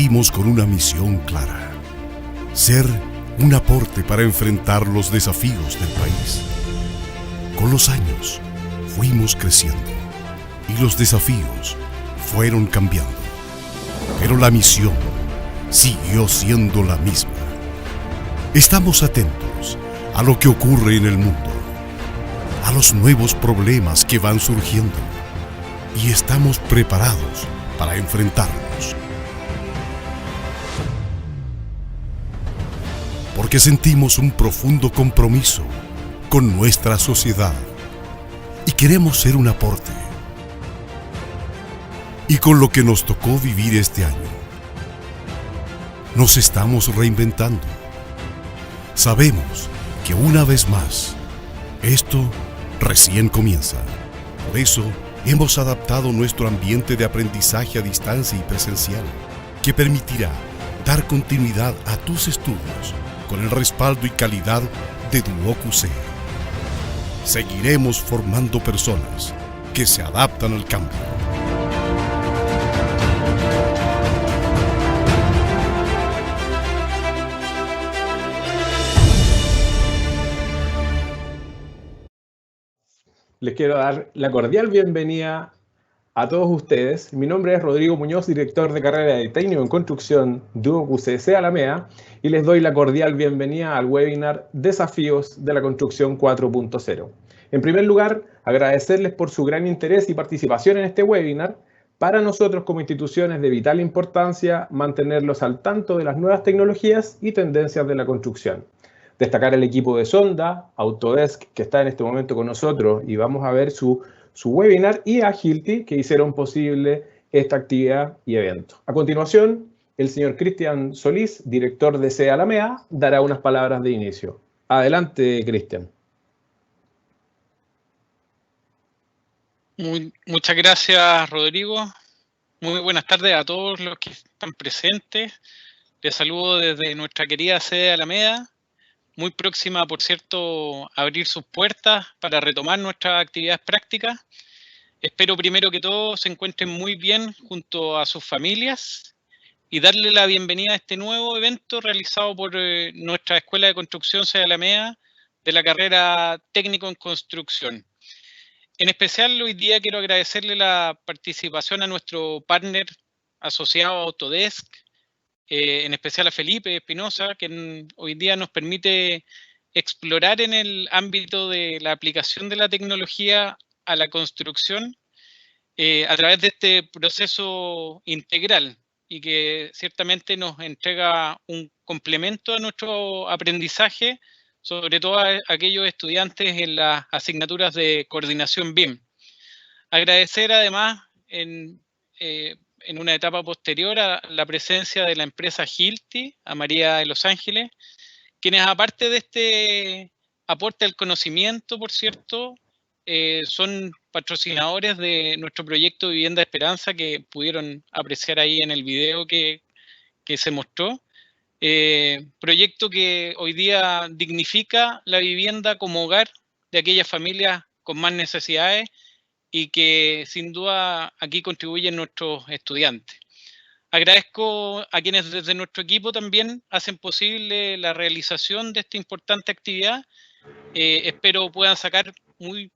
Nacimos con una misión clara: ser un aporte para enfrentar los desafíos del país. Con los años fuimos creciendo y los desafíos fueron cambiando, pero la misión siguió siendo la misma. Estamos atentos a lo que ocurre en el mundo, a los nuevos problemas que van surgiendo, y estamos preparados para enfrentarlos. Porque sentimos un profundo compromiso con nuestra sociedad y queremos ser un aporte. Y con lo que nos tocó vivir este año, nos estamos reinventando. Sabemos que una vez más, esto recién comienza. Por eso, hemos adaptado nuestro ambiente de aprendizaje a distancia y presencial, que permitirá dar continuidad a tus estudios con el respaldo y calidad de DuoQC. Seguiremos formando personas que se adaptan al cambio. Les quiero dar la cordial bienvenida a todos ustedes. Mi nombre es Rodrigo Muñoz, director de carrera de técnico en construcción DuoQC Alameda, y les doy la cordial bienvenida al webinar Desafíos de la Construcción 4.0. En primer lugar, agradecerles por su gran interés y participación en este webinar. Para nosotros como instituciones de vital importancia mantenerlos al tanto de las nuevas tecnologías y tendencias de la construcción. Destacar al equipo de Sonda, Autodesk, que está en este momento con nosotros y vamos a ver su webinar, y a Hilti, que hicieron posible esta actividad y evento. A continuación, el señor Cristian Solís, director de CE Alameda, dará unas palabras de inicio. Adelante, Cristian. Muchas gracias, Rodrigo. Muy buenas tardes a todos los que están presentes. Les saludo desde nuestra querida sede Alameda, muy próxima, por cierto, a abrir sus puertas para retomar nuestras actividades prácticas. Espero primero que todos se encuentren muy bien junto a sus familias y darle la bienvenida a este nuevo evento realizado por nuestra Escuela de Construcción sede Alameda de la carrera Técnico en Construcción. En especial, hoy día quiero agradecerle la participación a nuestro partner asociado Autodesk, en especial a Felipe Espinosa, que hoy día nos permite explorar en el ámbito de la aplicación de la tecnología a la construcción a través de este proceso integral, y que ciertamente nos entrega un complemento a nuestro aprendizaje, sobre todo a aquellos estudiantes en las asignaturas de coordinación BIM. Agradecer además en una etapa posterior a la presencia de la empresa Hilti, a María de Los Ángeles, quienes aparte de este aporte al conocimiento, por cierto, son patrocinadores de nuestro proyecto Vivienda Esperanza, que pudieron apreciar ahí en el video que se mostró. Proyecto que hoy día dignifica la vivienda como hogar de aquellas familias con más necesidades y que sin duda aquí contribuyen nuestros estudiantes. Agradezco a quienes desde nuestro equipo también hacen posible la realización de esta importante actividad. Espero puedan sacar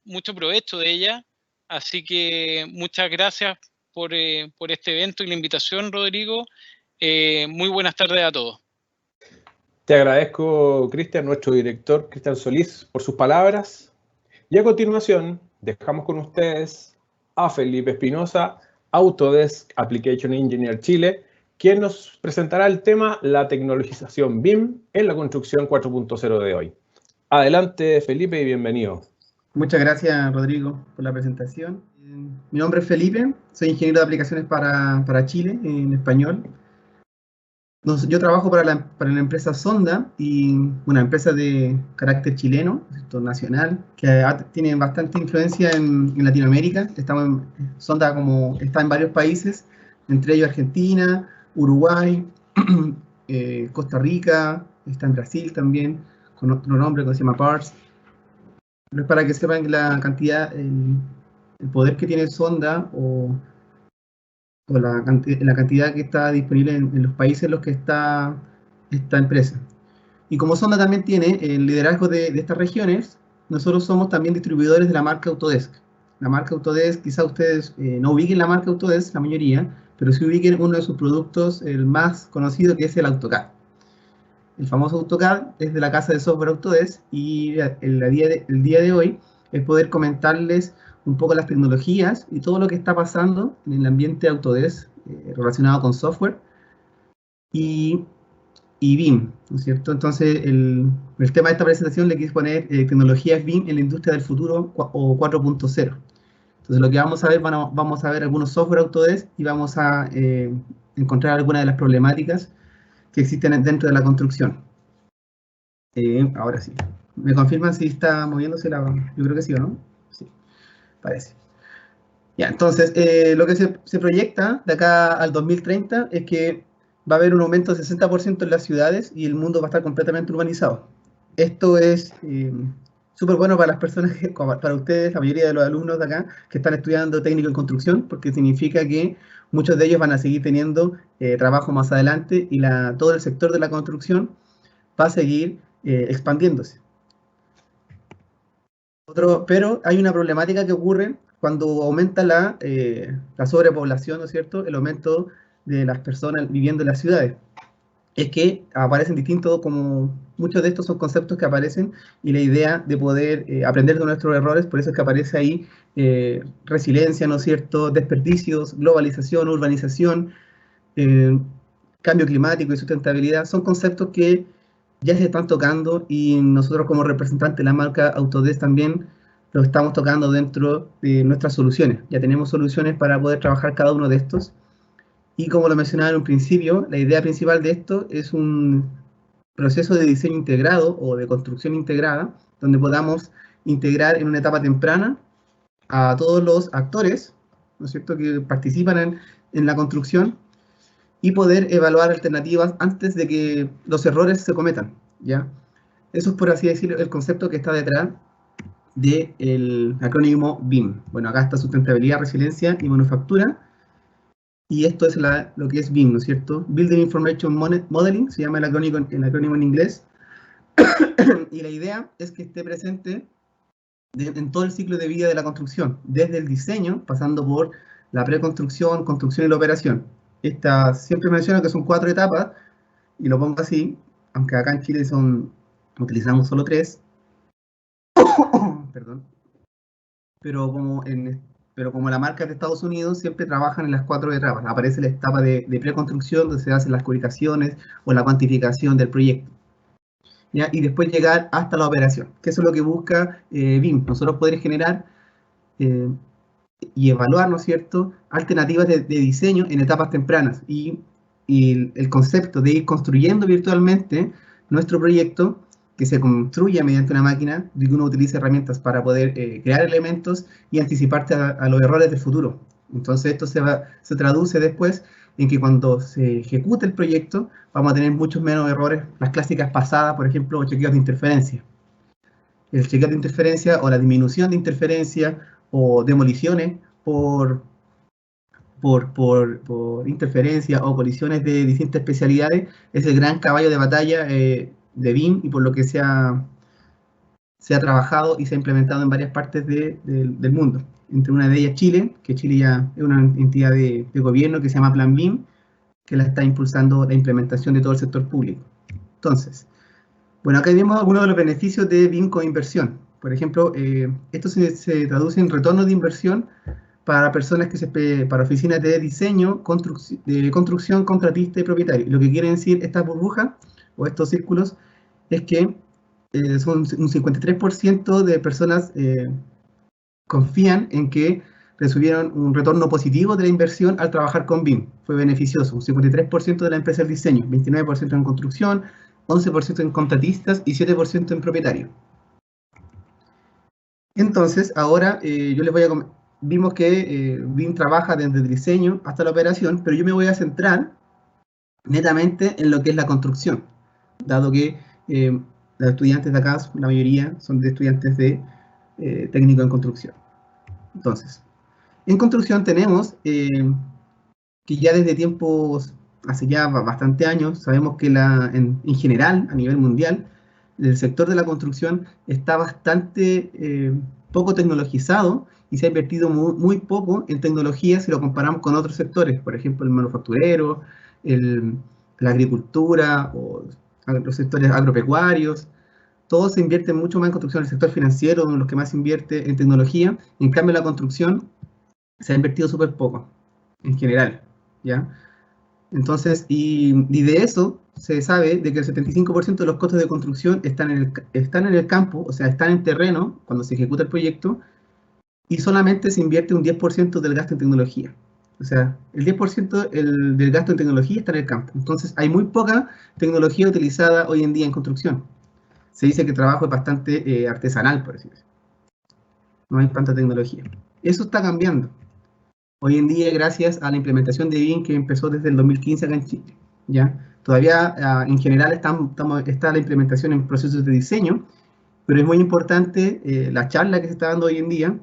mucho provecho de ella. Así que muchas gracias por este evento y la invitación, Rodrigo. Muy buenas tardes a todos. Te agradezco, Cristian, nuestro director, Cristian Solís, por sus palabras. Y a continuación, dejamos con ustedes a Felipe Espinosa, Autodesk Application Engineer Chile, quien nos presentará el tema la tecnologización BIM en la construcción 4.0 de hoy. Adelante, Felipe, y bienvenido. Muchas gracias, Rodrigo, por la presentación. Mi nombre es Felipe, soy ingeniero de aplicaciones para Chile, en español. Yo trabajo para la empresa Sonda, y una empresa de carácter chileno, nacional, que tiene bastante influencia en Latinoamérica. Sonda está en varios países, entre ellos Argentina, Uruguay, Costa Rica, está en Brasil también, con otro nombre que se llama PARS. Pero es para que sepan la cantidad, el poder que tiene Sonda, o o la cantidad que está disponible en los países en los que está esta empresa. Y como Sonda también tiene el liderazgo de estas regiones, nosotros somos también distribuidores de la marca Autodesk. La marca Autodesk, quizá ustedes no ubiquen la marca Autodesk, la mayoría, pero sí ubiquen uno de sus productos, el más conocido, que es el AutoCAD. El famoso AutoCAD es de la casa de software Autodesk, y el día de hoy es poder comentarles un poco las tecnologías y todo lo que está pasando en el ambiente Autodesk relacionado con software y BIM, ¿no es cierto? Entonces, el tema de esta presentación le quise poner tecnologías BIM en la industria del futuro o 4.0. Entonces, lo que vamos a ver, vamos a ver algunos software Autodesk y vamos a encontrar algunas de las problemáticas que existen dentro de la construcción. Ahora sí. ¿Me confirman si está moviéndose la...? Yo creo que sí, ¿o no? Sí, parece. Ya, entonces, lo que se proyecta de acá al 2030 es que va a haber un aumento del 60% en las ciudades y el mundo va a estar completamente urbanizado. Esto es súper bueno para las personas, para ustedes, la mayoría de los alumnos de acá, que están estudiando técnico en construcción, porque significa que muchos de ellos van a seguir teniendo trabajo más adelante y todo el sector de la construcción va a seguir expandiéndose. Pero hay una problemática que ocurre cuando aumenta la sobrepoblación, ¿no es cierto?, el aumento de las personas viviendo en las ciudades. Es que aparecen distintos, como muchos de estos son conceptos que aparecen, y la idea de poder aprender de nuestros errores, por eso es que aparece ahí resiliencia, ¿no es cierto?, desperdicios, globalización, urbanización, cambio climático y sustentabilidad, son conceptos que ya se están tocando, y nosotros como representantes de la marca Autodesk también lo estamos tocando dentro de nuestras soluciones. Ya tenemos soluciones para poder trabajar cada uno de estos, y como lo mencionaba en un principio, la idea principal de esto es un proceso de diseño integrado o de construcción integrada, donde podamos integrar en una etapa temprana a todos los actores, ¿no es cierto?, que participan en la construcción, y poder evaluar alternativas antes de que los errores se cometan, ¿ya? Eso es, por así decirlo, el concepto que está detrás del acrónimo BIM. Bueno, acá está sustentabilidad, resiliencia y manufactura, y esto es lo que es BIM, ¿no es cierto? Building Information Modeling, se llama el acrónimo en inglés, y la idea es que esté presente en todo el ciclo de vida de la construcción, desde el diseño, pasando por la preconstrucción, construcción y la operación. Siempre menciono que son 4 etapas, y lo pongo así, aunque acá en Chile utilizamos solo 3, perdón, pero como la marca de Estados Unidos, siempre trabajan en las 4 etapas. Aparece la etapa de preconstrucción, donde se hacen las cualificaciones o la cuantificación del proyecto, ¿ya? Y después llegar hasta la operación, que eso es lo que busca BIM, nosotros poder generar y evaluar, ¿no es cierto?, alternativas de diseño en etapas tempranas, y el concepto de ir construyendo virtualmente nuestro proyecto, que se construya mediante una máquina, de que uno utilice herramientas para poder crear elementos y anticiparte a los errores del futuro. Entonces esto se traduce después en que cuando se ejecute el proyecto vamos a tener muchos menos errores, las clásicas pasadas, por ejemplo, chequeos de interferencia. El chequeo de interferencia o la disminución de interferencia o demoliciones por interferencia o colisiones de distintas especialidades es el gran caballo de batalla de BIM, y por lo que se ha trabajado y se ha implementado en varias partes del mundo. Entre una de ellas Chile, que Chile ya es una entidad de gobierno que se llama Plan BIM, que la está impulsando la implementación de todo el sector público. Entonces, bueno, acá vemos algunos de los beneficios de BIM con inversión. Por ejemplo, esto se traduce en retorno de inversión para personas para oficinas de diseño, de construcción, contratista y propietario. Lo que quiere decir estas burbujas o estos círculos es que son un 53% de personas confían en que recibieron un retorno positivo de la inversión al trabajar con BIM. Fue beneficioso. Un 53% de la empresa del diseño, 29% en construcción, 11% en contratistas y 7% en propietario. Entonces, ahora yo les voy a vimos que BIM trabaja desde el diseño hasta la operación, pero yo me voy a centrar netamente en lo que es la construcción, dado que los estudiantes de acá, la mayoría son de estudiantes de técnico en construcción. Entonces, en construcción tenemos que que ya desde tiempos, hace ya bastante años, sabemos que en general, a nivel mundial, el sector de la construcción está bastante poco tecnologizado y se ha invertido muy poco en tecnología si lo comparamos con otros sectores, por ejemplo, el manufacturero, la agricultura o los sectores agropecuarios. Todos se invierten mucho más en construcción. El sector financiero, uno de los que más invierte en tecnología. En cambio, la construcción se ha invertido súper poco, en general, ¿ya? Entonces, y de eso se sabe de que el 75% de los costos de construcción están en el campo, o sea, están en terreno cuando se ejecuta el proyecto, y solamente se invierte un 10% del gasto en tecnología. O sea, el 10% del gasto en tecnología está en el campo. Entonces, hay muy poca tecnología utilizada hoy en día en construcción. Se dice que el trabajo es bastante artesanal, por así decirlo. No hay tanta tecnología. Eso está cambiando. Hoy en día, gracias a la implementación de BIM que empezó desde el 2015 acá en Chile, ¿ya? Todavía, en general, está la implementación en procesos de diseño, pero es muy importante la charla que se está dando hoy en día,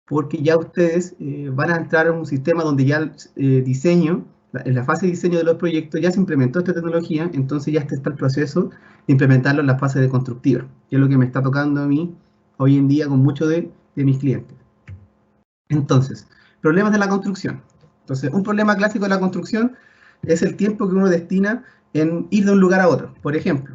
porque ya ustedes van a entrar en un sistema donde ya diseño, en la fase de diseño de los proyectos ya se implementó esta tecnología, entonces ya está el proceso de implementarlo en la fase de constructiva, que es lo que me está tocando a mí hoy en día con muchos de mis clientes. Entonces, problemas de la construcción. Entonces, un problema clásico de la construcción es el tiempo que uno destina en ir de un lugar a otro. Por ejemplo,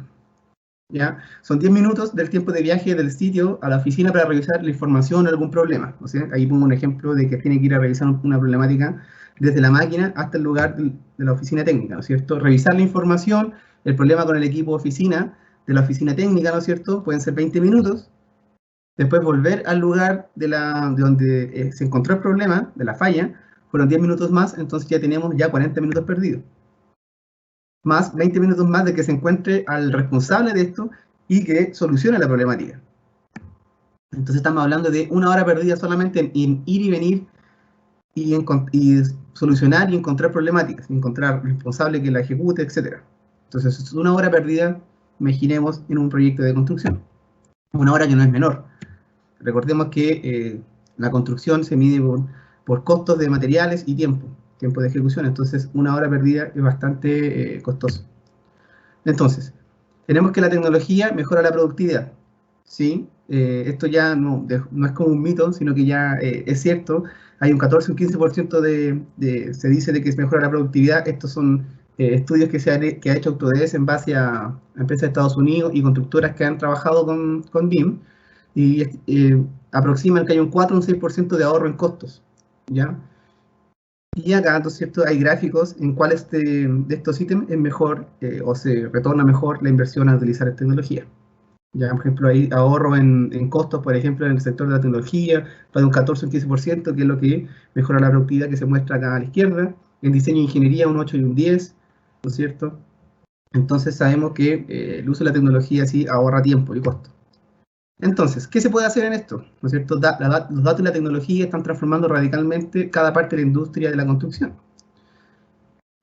¿ya? Son 10 minutos del tiempo de viaje del sitio a la oficina para revisar la información o algún problema. O sea, ahí pongo un ejemplo de que tiene que ir a revisar una problemática desde la máquina hasta el lugar de la oficina técnica, ¿no es cierto? Revisar la información, el problema con el equipo oficina, de la oficina técnica, ¿no es cierto? Pueden ser 20 minutos. Después volver al lugar de donde se encontró el problema, de la falla, fueron 10 minutos más, entonces ya tenemos 40 minutos perdidos. Más 20 minutos más de que se encuentre al responsable de esto y que solucione la problemática. Entonces estamos hablando de 1 hora perdida solamente en ir y venir y solucionar y encontrar problemáticas, encontrar responsable que la ejecute, etc. Entonces es 1 hora perdida, imaginemos, en un proyecto de construcción. 1 hora que no es menor. Recordemos que la construcción se mide por costos de materiales y tiempo de ejecución, entonces 1 hora perdida es bastante costoso. Entonces, tenemos que la tecnología mejora la productividad, ¿sí? Esto ya no es como un mito, sino que ya es cierto. Hay un 14 o un 15% se dice de que mejora la productividad. Estos son estudios que ha hecho Autodesk en base a empresas de Estados Unidos y constructoras que han trabajado con BIM, y aproximan que hay un 4 o un 6% de ahorro en costos, ¿ya? Y acá, ¿no es cierto?, hay gráficos en cuáles de estos ítems es mejor o se retorna mejor la inversión a utilizar esta tecnología. Ya, por ejemplo, hay ahorro en costos, por ejemplo, en el sector de la tecnología, para un 14 o un 15%, que es lo que mejora la productividad, que se muestra acá a la izquierda. En diseño e ingeniería, un 8 y un 10, ¿no es cierto? Entonces sabemos que el uso de la tecnología sí ahorra tiempo y costo. Entonces, ¿qué se puede hacer en esto? ¿No es cierto? Los datos y la tecnología están transformando radicalmente cada parte de la industria de la construcción.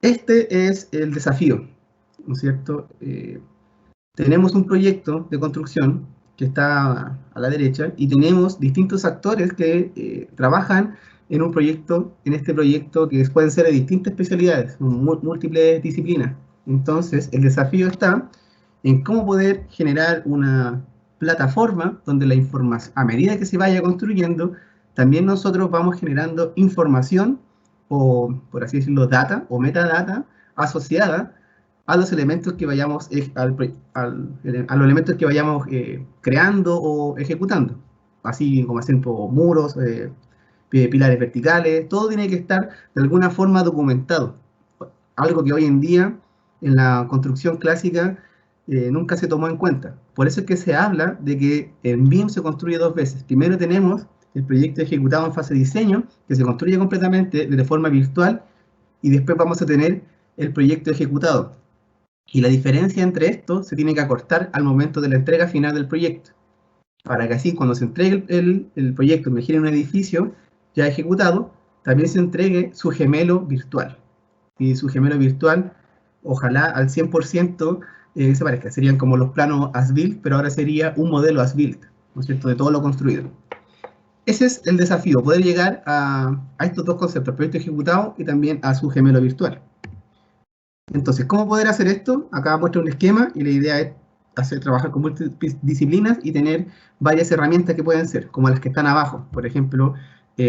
Este es el desafío, ¿no es cierto? Tenemos un proyecto de construcción que está a la derecha y tenemos distintos actores que trabajan en este proyecto que pueden ser de distintas especialidades, múltiples disciplinas. Entonces, el desafío está en cómo poder generar una plataforma donde la información, a medida que se vaya construyendo, también nosotros vamos generando información o, por así decirlo, data o metadata asociada a los elementos que vayamos a los elementos que vayamos creando o ejecutando, así como hacen muros, pilares verticales. Todo tiene que estar de alguna forma documentado, algo que hoy en día en la construcción clásica nunca se tomó en cuenta. Por eso es que se habla de que en BIM se construye 2 veces. Primero tenemos el proyecto ejecutado en fase de diseño, que se construye completamente de forma virtual, y después vamos a tener el proyecto ejecutado. Y la diferencia entre estos se tiene que acortar al momento de la entrega final del proyecto, para que así cuando se entregue el proyecto, imaginen un edificio ya ejecutado, también se entregue su gemelo virtual. Y su gemelo virtual, ojalá al 100%, se parezca. Serían como los planos as-built, pero ahora sería un modelo as-built, ¿no es cierto?, de todo lo construido. ese es el desafío, poder llegar a estos dos conceptos, proyecto ejecutado y también a su gemelo virtual. Entonces, ¿cómo poder hacer esto? Acá muestra un esquema y la idea es trabajar con multidisciplinas y tener varias herramientas que pueden ser, como las que están abajo. Por ejemplo,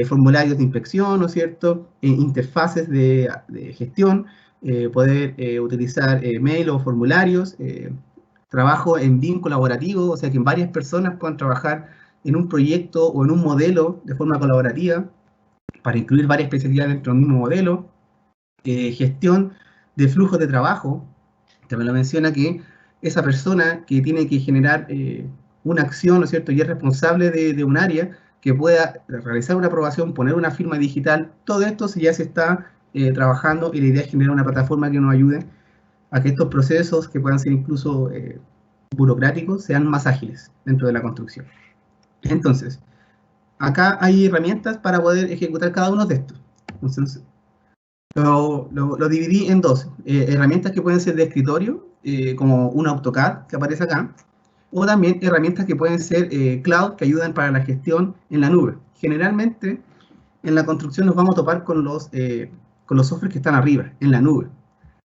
formularios de inspección, ¿no es cierto? Interfaces de gestión, poder utilizar mail o formularios, trabajo en BIM colaborativo, o sea que varias personas puedan trabajar en un proyecto o en un modelo de forma colaborativa para incluir varias especialidades dentro del mismo modelo, gestión de flujos de trabajo. También lo menciona que esa persona que tiene que generar una acción, ¿no es cierto?, y es responsable de un área, que pueda realizar una aprobación, poner una firma digital, todo esto ya se está trabajando, y la idea es generar una plataforma que nos ayude a que estos procesos, que puedan ser incluso burocráticos, sean más ágiles dentro de la construcción. Entonces, acá hay herramientas para poder ejecutar cada uno de estos. Entonces, lo dividí en dos. Herramientas que pueden ser de escritorio, como un AutoCAD que aparece acá, o también herramientas que pueden ser cloud, que ayudan para la gestión en la nube. Generalmente, en la construcción nos vamos a topar con los softwares que están arriba, en la nube.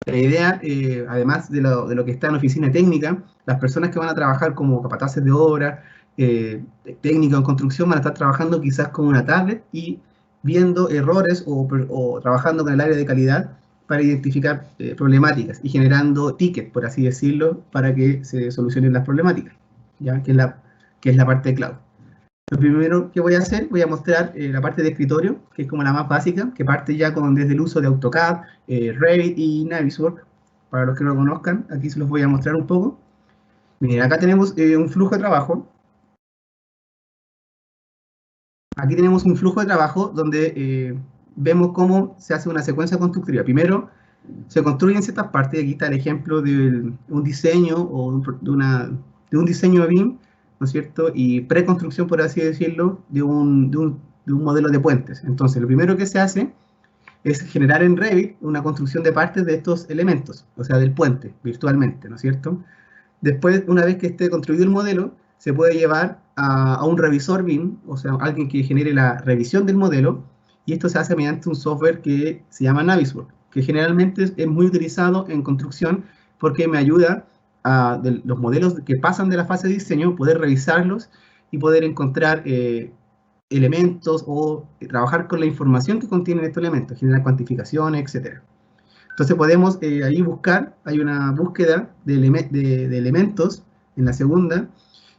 La idea, además de lo que está en oficina técnica, las personas que van a trabajar como capataces de obra, técnicos en construcción, van a estar trabajando quizás con una tablet y viendo errores o trabajando con el área de calidad para identificar problemáticas y generando tickets, por así decirlo, para que se solucionen las problemáticas, ¿ya? Que es la parte de cloud. Lo primero que voy a hacer, voy a mostrar la parte de escritorio, que es como la más básica, que parte ya desde el uso de AutoCAD, Revit y Navisworks. Para los que no lo conozcan, aquí se los voy a mostrar un poco. Miren, acá tenemos un flujo de trabajo. Aquí tenemos un flujo de trabajo donde vemos cómo se hace una secuencia constructiva. Primero, se construyen ciertas partes. Aquí está el ejemplo de un diseño o de un diseño de BIM, ¿no es cierto? Y preconstrucción, por así decirlo, de un modelo de puentes. Entonces, lo primero que se hace es generar en Revit una construcción de partes de estos elementos, o sea, del puente, virtualmente, ¿no es cierto? Después, una vez que esté construido el modelo, se puede llevar a un revisor BIM, o sea, alguien que genere la revisión del modelo, y esto se hace mediante un software que se llama Navisworks, que generalmente es muy utilizado en construcción porque me ayuda a los modelos que pasan de la fase de diseño, poder revisarlos y poder encontrar elementos o trabajar con la información que contienen estos elementos, generar cuantificaciones, etc. Entonces podemos ahí buscar, hay una búsqueda de elementos en la segunda,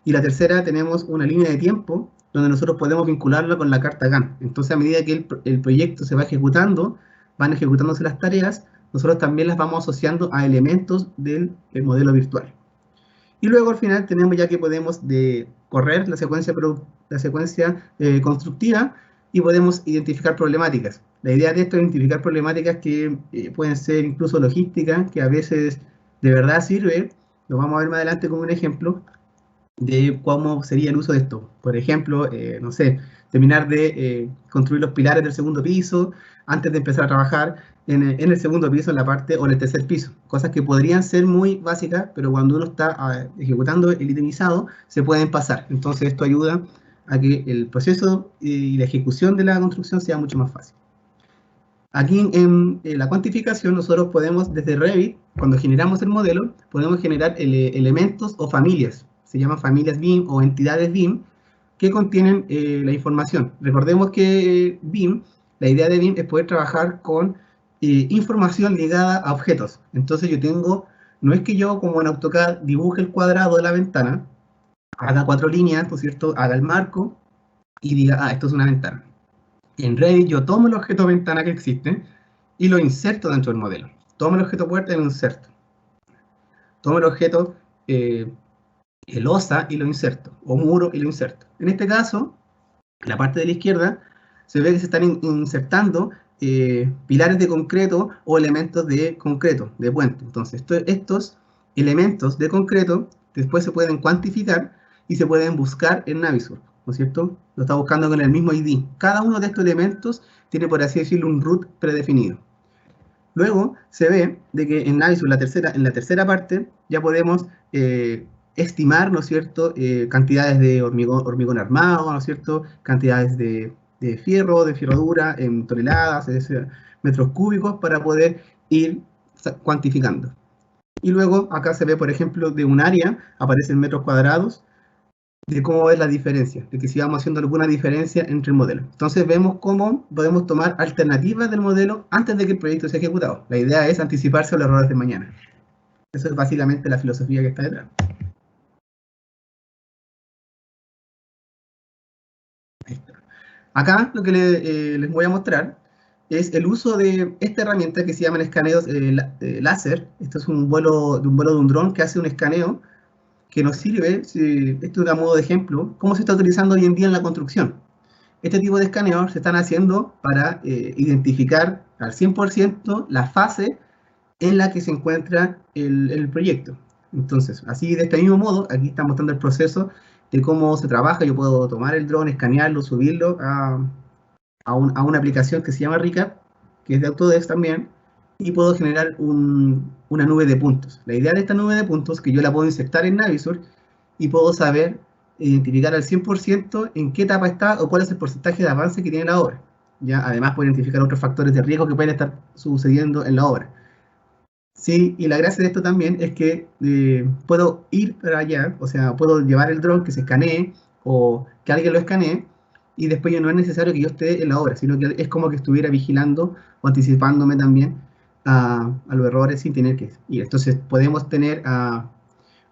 y la tercera tenemos una línea de tiempo donde nosotros podemos vincularlo con la carta Gantt. Entonces, a medida que el proyecto se va ejecutando, van ejecutándose las tareas, nosotros también las vamos asociando a elementos del modelo virtual. Y luego al final tenemos ya que podemos correr la secuencia constructiva y podemos identificar problemáticas. La idea de esto es identificar problemáticas que pueden ser incluso logísticas, que a veces de verdad sirve. Lo vamos a ver más adelante como un ejemplo de cómo sería el uso de esto. Por ejemplo, no sé, terminar de construir los pilares del segundo piso antes de empezar a trabajar en el segundo piso, en la parte, o en el tercer piso. Cosas que podrían ser muy básicas, pero cuando uno está ejecutando el itemizado, se pueden pasar. Entonces esto ayuda a que el proceso y la ejecución de la construcción sea mucho más fácil. Aquí en la cuantificación nosotros podemos, desde Revit, cuando generamos el modelo, podemos generar elementos o familias. Se llaman familias BIM o entidades BIM, que contienen la información. Recordemos que BIM, la idea de BIM es poder trabajar con información ligada a objetos. Entonces yo no es que yo como en AutoCAD dibuje el cuadrado de la ventana, haga 4 líneas, ¿no es cierto?, haga el marco y diga, esto es una ventana. En Revit yo tomo el objeto ventana que existe y lo inserto dentro del modelo. Tomo el objeto puerta y lo inserto. Tomo el objeto losa y lo inserto, o muro y lo inserto. En este caso, en la parte de la izquierda, se ve que se están insertando pilares de concreto o elementos de concreto, de puente. Entonces, estos elementos de concreto después se pueden cuantificar y se pueden buscar en Navisworks, ¿no es cierto? Lo está buscando con el mismo ID. Cada uno de estos elementos tiene, por así decirlo, un root predefinido. Luego se ve de que en Navisworks, en la tercera parte, ya podemos estimar, ¿no es cierto?, cantidades de hormigón armado, ¿no es cierto?, cantidades de fierro dura en toneladas, es decir, metros cúbicos, para poder ir cuantificando. Y luego acá se ve, por ejemplo, de un área, aparecen metros cuadrados, de cómo es la diferencia, de que si vamos haciendo alguna diferencia entre el modelo. Entonces vemos cómo podemos tomar alternativas del modelo antes de que el proyecto sea ejecutado. La idea es anticiparse a los errores de mañana. Eso es básicamente la filosofía que está detrás. Ahí está. Acá lo que les voy a mostrar es el uso de esta herramienta que se llaman escaneos láser. Esto es un vuelo de un dron que hace un escaneo que nos sirve, esto es a modo de ejemplo, cómo se está utilizando hoy en día en la construcción. Este tipo de escaneos se están haciendo para identificar al 100% la fase en la que se encuentra el proyecto. Entonces, así de este mismo modo, aquí está mostrando el proceso de cómo se trabaja. Yo puedo tomar el dron, escanearlo, subirlo a una aplicación que se llama Recap, que es de Autodesk también, y puedo generar una nube de puntos. La idea de esta nube de puntos es que yo la puedo insertar en Navisworks y puedo saber identificar al 100% en qué etapa está o cuál es el porcentaje de avance que tiene la obra. ¿Ya? Además, puedo identificar otros factores de riesgo que pueden estar sucediendo en la obra. Sí, y la gracia de esto también es que puedo ir para allá, o sea, puedo llevar el dron que se escanee o que alguien lo escanee, y después ya no es necesario que yo esté en la obra, sino que es como que estuviera vigilando o anticipándome también a los errores sin tener que ir. Entonces podemos tener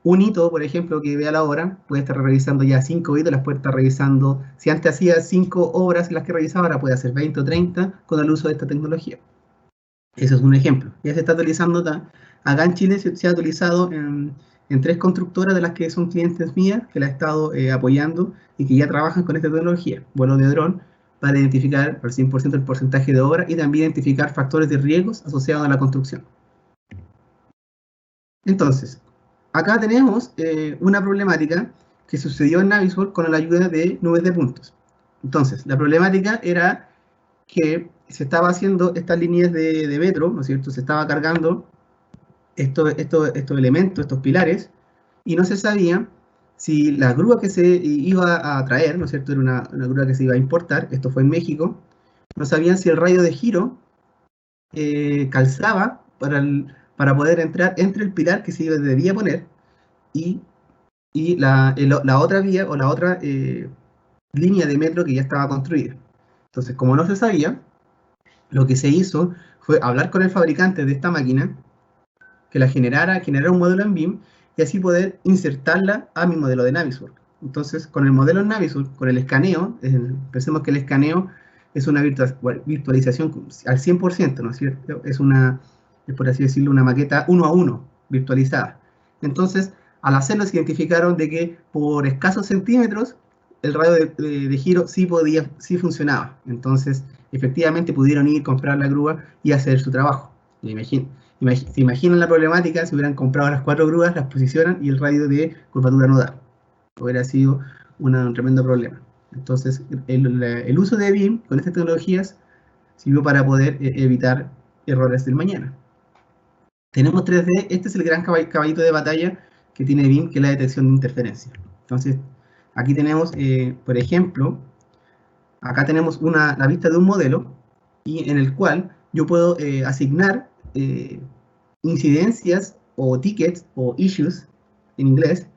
un hito, por ejemplo, que vea la obra, puede estar revisando ya 5 hitos, las puede estar revisando, si antes hacía 5 obras las que revisaba, ahora puede hacer 20 o 30 con el uso de esta tecnología. Eso es un ejemplo. Ya se está utilizando acá en Chile, se ha utilizado en 3 constructoras de las que son clientes mías, que la he estado apoyando y que ya trabajan con esta tecnología, vuelo de dron, para identificar al 100% el porcentaje de obra y también identificar factores de riesgos asociados a la construcción. Entonces, acá tenemos una problemática que sucedió en Navisworks con la ayuda de nubes de puntos. Entonces, la problemática era que se estaba haciendo estas líneas de metro, ¿no es cierto? Se estaba cargando estos elementos, estos pilares, y no se sabía si la grúa que se iba a traer, ¿no es cierto? Era una grúa que se iba a importar, esto fue en México, no sabían si el radio de giro calzaba para poder entrar entre el pilar que se debía poner y la otra vía o la otra línea de metro que ya estaba construida. Entonces, como no se sabía, lo que se hizo fue hablar con el fabricante de esta máquina, que la generara un modelo en BIM, y así poder insertarla a mi modelo de Navisworks. Entonces, con el modelo en Navisworks, con el escaneo, pensemos que el escaneo es una virtualización al 100%, ¿no es cierto? Es por así decirlo, una maqueta 1 a 1 virtualizada. Entonces, al hacerlo se identificaron de que por escasos centímetros el radio de giro sí funcionaba. Entonces, efectivamente pudieron ir, comprar la grúa y hacer su trabajo. ¿Se imaginan la problemática? Si hubieran comprado las 4 grúas, las posicionan y el radio de curvatura no da. Hubiera sido un tremendo problema. Entonces, el uso de BIM con estas tecnologías sirvió para poder evitar errores del mañana. Tenemos 3D. Este es el gran caballito de batalla que tiene BIM, que es la detección de interferencia. Entonces, aquí tenemos, por ejemplo, acá tenemos la vista de un modelo, y en el cual yo puedo asignar incidencias o tickets o issues en inglés,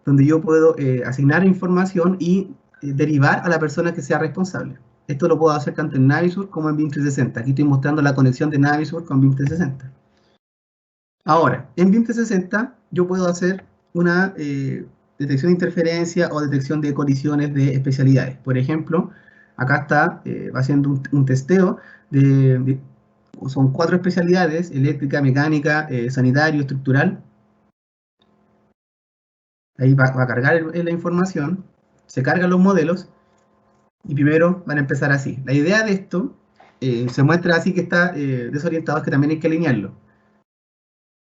donde yo puedo asignar información y derivar a la persona que sea responsable. Esto lo puedo hacer tanto en Navisworks como en BIM 360. Aquí estoy mostrando la conexión de Navisworks con BIM 360. Ahora, en BIM 360 yo puedo hacer una detección de interferencia o detección de colisiones de especialidades. Por ejemplo, acá está haciendo un testeo son 4 especialidades: eléctrica, mecánica, sanitario, estructural. Ahí va a cargar la información, se cargan los modelos, y primero van a empezar así. La idea de esto se muestra así, que está desorientado, es que también hay que alinearlo.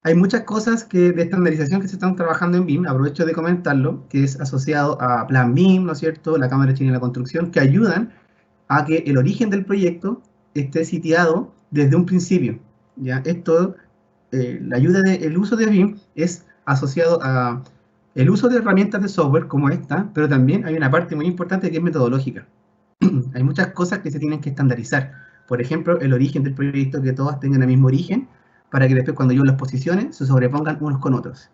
Hay muchas cosas de estandarización que se están trabajando en BIM, aprovecho de comentarlo, que es asociado a Plan BIM, ¿no es cierto?, la Cámara Chilena de la Construcción, que ayudan a que el origen del proyecto esté sitiado desde un principio. ¿Ya? Esto, el uso de BIM es asociado a el uso de herramientas de software como esta, pero también hay una parte muy importante que es metodológica. Hay muchas cosas que se tienen que estandarizar. Por ejemplo, el origen del proyecto, que todas tengan el mismo origen, para que después cuando yo las posicione, se sobrepongan unos con otros.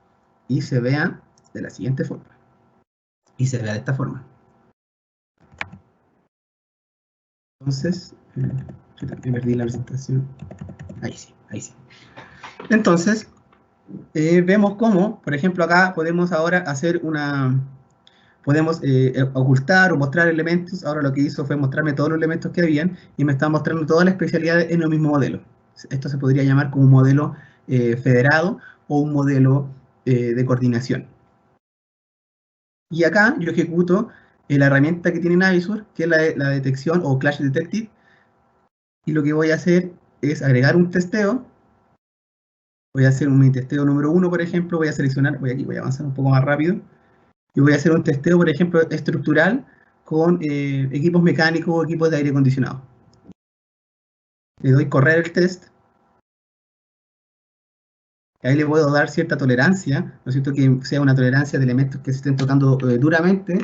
Y se vean de la siguiente forma. Y se vea de esta forma. Entonces, me perdí la presentación. Ahí sí, ahí sí. Entonces, vemos cómo, por ejemplo, acá podemos ahora hacer podemos ocultar o mostrar elementos. Ahora lo que hizo fue mostrarme todos los elementos que habían y me está mostrando todas las especialidades en el mismo modelo. Esto se podría llamar como un modelo federado o un modelo de coordinación. Y acá yo ejecuto la herramienta que tiene Navisworks, que es la detección o Clash Detective. Y lo que voy a hacer es agregar un testeo. Voy a hacer un testeo número 1, por ejemplo. Voy a seleccionar, voy a avanzar un poco más rápido. Y voy a hacer un testeo, por ejemplo, estructural con equipos mecánicos o equipos de aire acondicionado. Le doy correr el test. Ahí le puedo dar cierta tolerancia, ¿no es cierto? Que sea una tolerancia de elementos que se estén tocando duramente,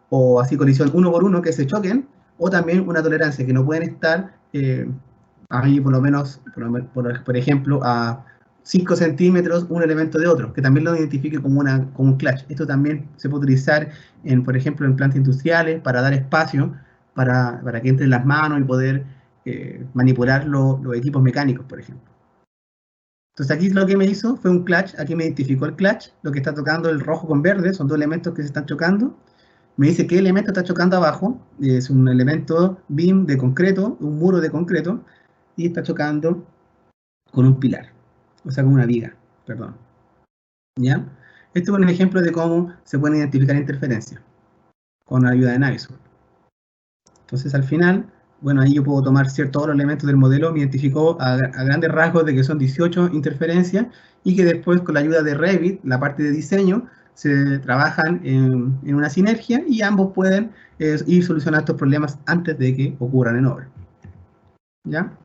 o así colisión uno por uno que se choquen, o también una tolerancia que no pueden estar ahí por lo menos, por ejemplo, a 5 centímetros un elemento de otro, que también lo identifique como un clash. Esto también se puede utilizar, por ejemplo, en plantas industriales para dar espacio para que entren las manos y poder manipular los equipos mecánicos, por ejemplo. Entonces aquí lo que me hizo fue un clash, aquí me identificó el clash, lo que está tocando el rojo con verde, son dos elementos que se están chocando. Me dice qué elemento está chocando abajo, es un elemento BIM de concreto, un muro de concreto, y está chocando con un pilar, o sea, con una viga, perdón. ¿Ya? Este es un ejemplo de cómo se pueden identificar interferencias con la ayuda de Navisworks. Entonces al final, bueno, ahí yo puedo tomar todos los elementos del modelo, me identificó a grandes rasgos de que son 18 interferencias y que después con la ayuda de Revit, la parte de diseño, se trabajan en una sinergia y ambos pueden ir solucionando estos problemas antes de que ocurran en obra. ¿Ya?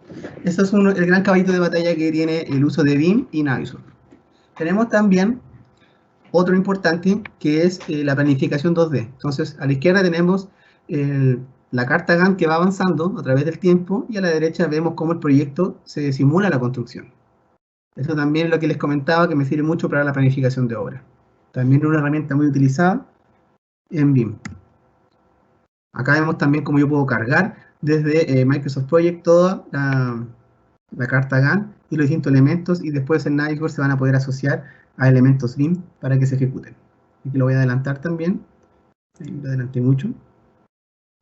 Eso es el gran caballito de batalla que tiene el uso de BIM y Navisworks. Tenemos también otro importante que es la planificación 2D. Entonces, a la izquierda tenemos la carta Gantt que va avanzando a través del tiempo y a la derecha vemos cómo el proyecto se simula la construcción. Eso también es lo que les comentaba que me sirve mucho para la planificación de obra. También es una herramienta muy utilizada en BIM. Acá vemos también cómo yo puedo cargar desde Microsoft Project toda la carta Gantt y los distintos elementos y después en Navisworks se van a poder asociar a elementos BIM para que se ejecuten. Aquí lo voy a adelantar también. Ahí lo adelanté mucho.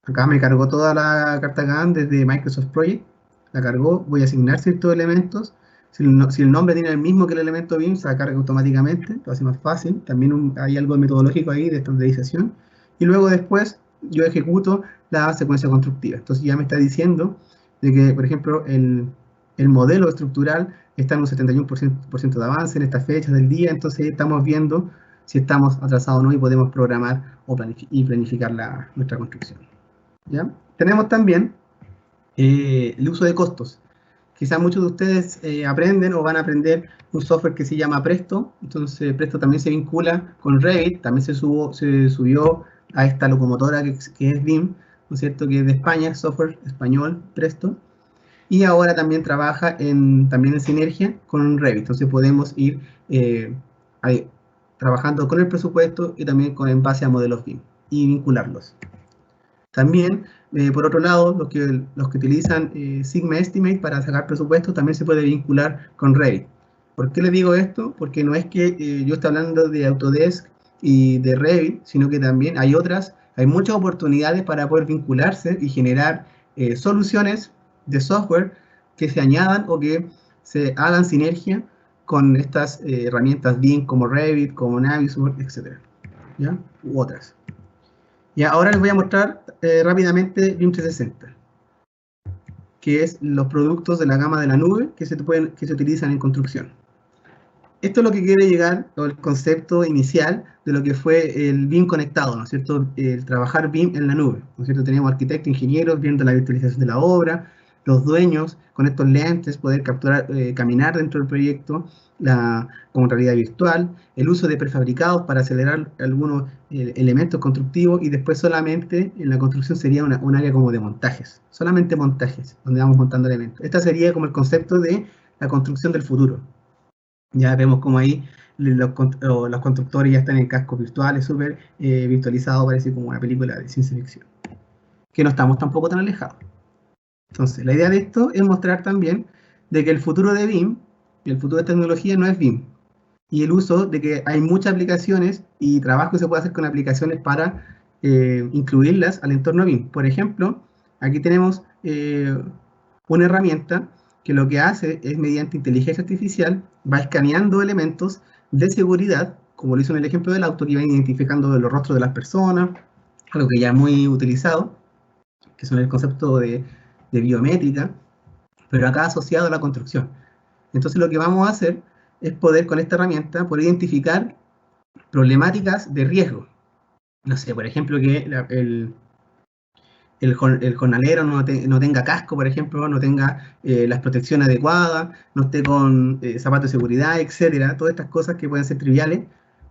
Acá me cargó toda la carta Gantt desde Microsoft Project. La cargó, voy a asignar ciertos elementos. Si el nombre tiene el mismo que el elemento BIM, se carga automáticamente, lo hace más fácil. También hay algo metodológico ahí de estandarización. Y luego después yo ejecuto la secuencia constructiva. Entonces ya me está diciendo de que, por ejemplo, el modelo estructural está en un 71% de avance en estas fechas del día. Entonces estamos viendo si estamos atrasados o no y podemos programar y planificar nuestra construcción. ¿Ya? Tenemos también el uso de costos. Quizás muchos de ustedes aprenden o van a aprender un software que se llama Presto. Entonces Presto también se vincula con Revit, también se subió a esta locomotora que es BIM, ¿no es cierto? Que es de España, software español, Presto. Y ahora también trabaja también en sinergia con Revit. Entonces podemos ir trabajando con el presupuesto y también en base a modelos BIM y vincularlos. También, por otro lado, los que utilizan Sigma Estimate para sacar presupuestos también se puede vincular con Revit. ¿Por qué les digo esto? Porque no es que yo esté hablando de Autodesk y de Revit, sino que también hay muchas oportunidades para poder vincularse y generar soluciones de software que se añadan o que se hagan sinergia con estas herramientas BIM como Revit, como Navisworks, etc. ¿Ya? U otras. Y ahora les voy a mostrar rápidamente BIM 360, que es los productos de la gama de la nube que se utilizan en construcción. Esto es lo que quiere llegar, o el concepto inicial de lo que fue el BIM conectado, ¿no es cierto? El trabajar BIM en la nube, ¿no es cierto? Tenemos arquitectos, ingenieros viendo la virtualización de la obra, los dueños con estos lentes poder capturar, caminar dentro del proyecto, con realidad virtual, el uso de prefabricados para acelerar algunos elementos constructivos, y después solamente en la construcción sería un área como de montajes, solamente montajes, donde vamos montando elementos. Esta sería como el concepto de la construcción del futuro. Ya vemos como ahí los constructores ya están en cascos virtuales, súper virtualizados, parece como una película de ciencia ficción, que no estamos tampoco tan alejados. Entonces, la idea de esto es mostrar también de que el futuro de BIM y el futuro de tecnología no es BIM, y el uso de que hay muchas aplicaciones y trabajo que se puede hacer con aplicaciones para incluirlas al entorno BIM. Por ejemplo, aquí tenemos una herramienta que lo que hace es, mediante inteligencia artificial, va escaneando elementos de seguridad, como lo hizo en el ejemplo del auto, que iba identificando los rostros de las personas, algo que ya es muy utilizado, que son el concepto de biométrica, pero acá asociado a la construcción. Entonces lo que vamos a hacer es poder, con esta herramienta, poder identificar problemáticas de riesgo. No sé, por ejemplo, que el jornalero no tenga casco, por ejemplo, no tenga las protecciones adecuadas, no esté con zapatos de seguridad, etcétera. Todas estas cosas que pueden ser triviales,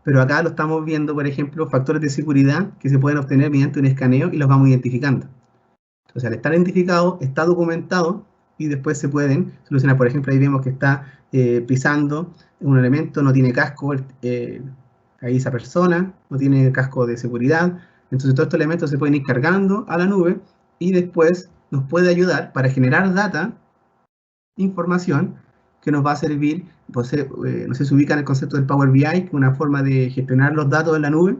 pero acá lo estamos viendo, por ejemplo, factores de seguridad que se pueden obtener mediante un escaneo y los vamos identificando. Entonces, al estar identificado, está documentado y después se pueden solucionar. Por ejemplo, ahí vemos que está pisando un elemento, no tiene casco, ahí esa persona no tiene casco de seguridad. Entonces, todos estos elementos se pueden ir cargando a la nube y después nos puede ayudar para generar data, información, que nos va a servir, pues, no sé si ubican el concepto del Power BI, que es una forma de gestionar los datos en la nube,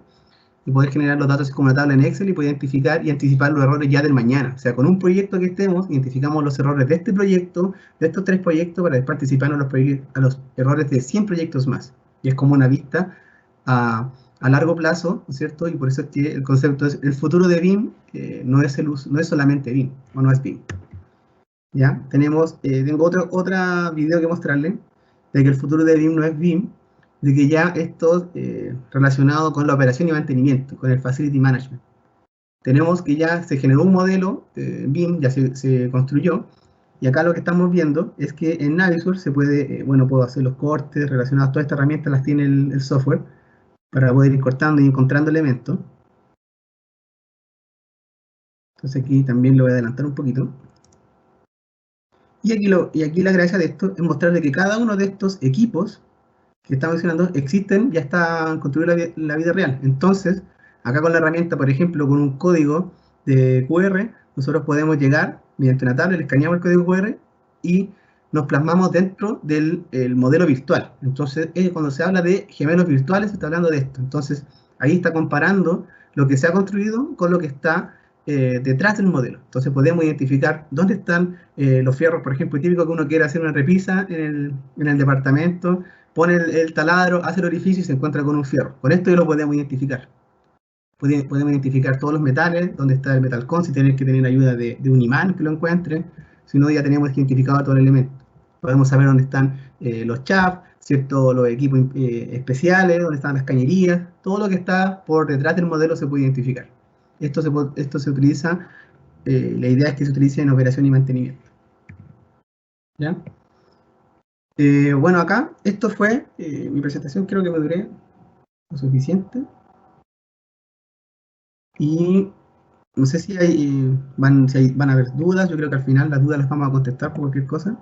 y poder generar los datos como una tabla en Excel y poder identificar y anticipar los errores ya del mañana. O sea, con un proyecto que estemos, identificamos los errores de este proyecto, de estos 3 proyectos, para después participar a los errores de 100 proyectos más. Y es como una vista a largo plazo, ¿no es cierto? Y por eso es que el concepto es, el futuro de BIM no es solamente BIM, o no es BIM. ¿Ya? Tengo otro video que mostrarles, de que el futuro de BIM no es BIM, de que ya esto relacionado con la operación y mantenimiento, con el Facility Management. Tenemos que ya se generó un modelo BIM, ya se construyó, y acá lo que estamos viendo es que en Navisworks se puede, puedo hacer los cortes relacionados, todas estas herramientas las tiene el software, para poder ir cortando y encontrando elementos. Entonces aquí también lo voy a adelantar un poquito. Y aquí la gracia de esto es mostrarle que cada uno de estos equipos que estamos mencionando existen, ya están construidos en la vida real. Entonces, acá con la herramienta, por ejemplo, con un código de QR, nosotros podemos llegar mediante una tablet, le escaneamos el código QR y nos plasmamos dentro del modelo virtual. Entonces, cuando se habla de gemelos virtuales, se está hablando de esto. Entonces, ahí está comparando lo que se ha construido con lo que está detrás del modelo. Entonces, podemos identificar dónde están los fierros, por ejemplo, típico que uno quiere hacer una repisa en el departamento, pone el taladro, hace el orificio y se encuentra con un fierro. Con esto ya lo podemos identificar. Podemos identificar todos los metales, dónde está el metal con, si tienen que tener ayuda de un imán que lo encuentre, si no ya tenemos identificado todo el elemento. Podemos saber dónde están los chaps, ¿cierto? Los equipos especiales, dónde están las cañerías, todo lo que está por detrás del modelo se puede identificar. Esto se utiliza, la idea es que se utilice en operación y mantenimiento. ¿Ya? Bueno, acá, esto fue mi presentación, creo que me duré lo suficiente. Y no sé si van a haber dudas, yo creo que al final las dudas las vamos a contestar por cualquier cosa,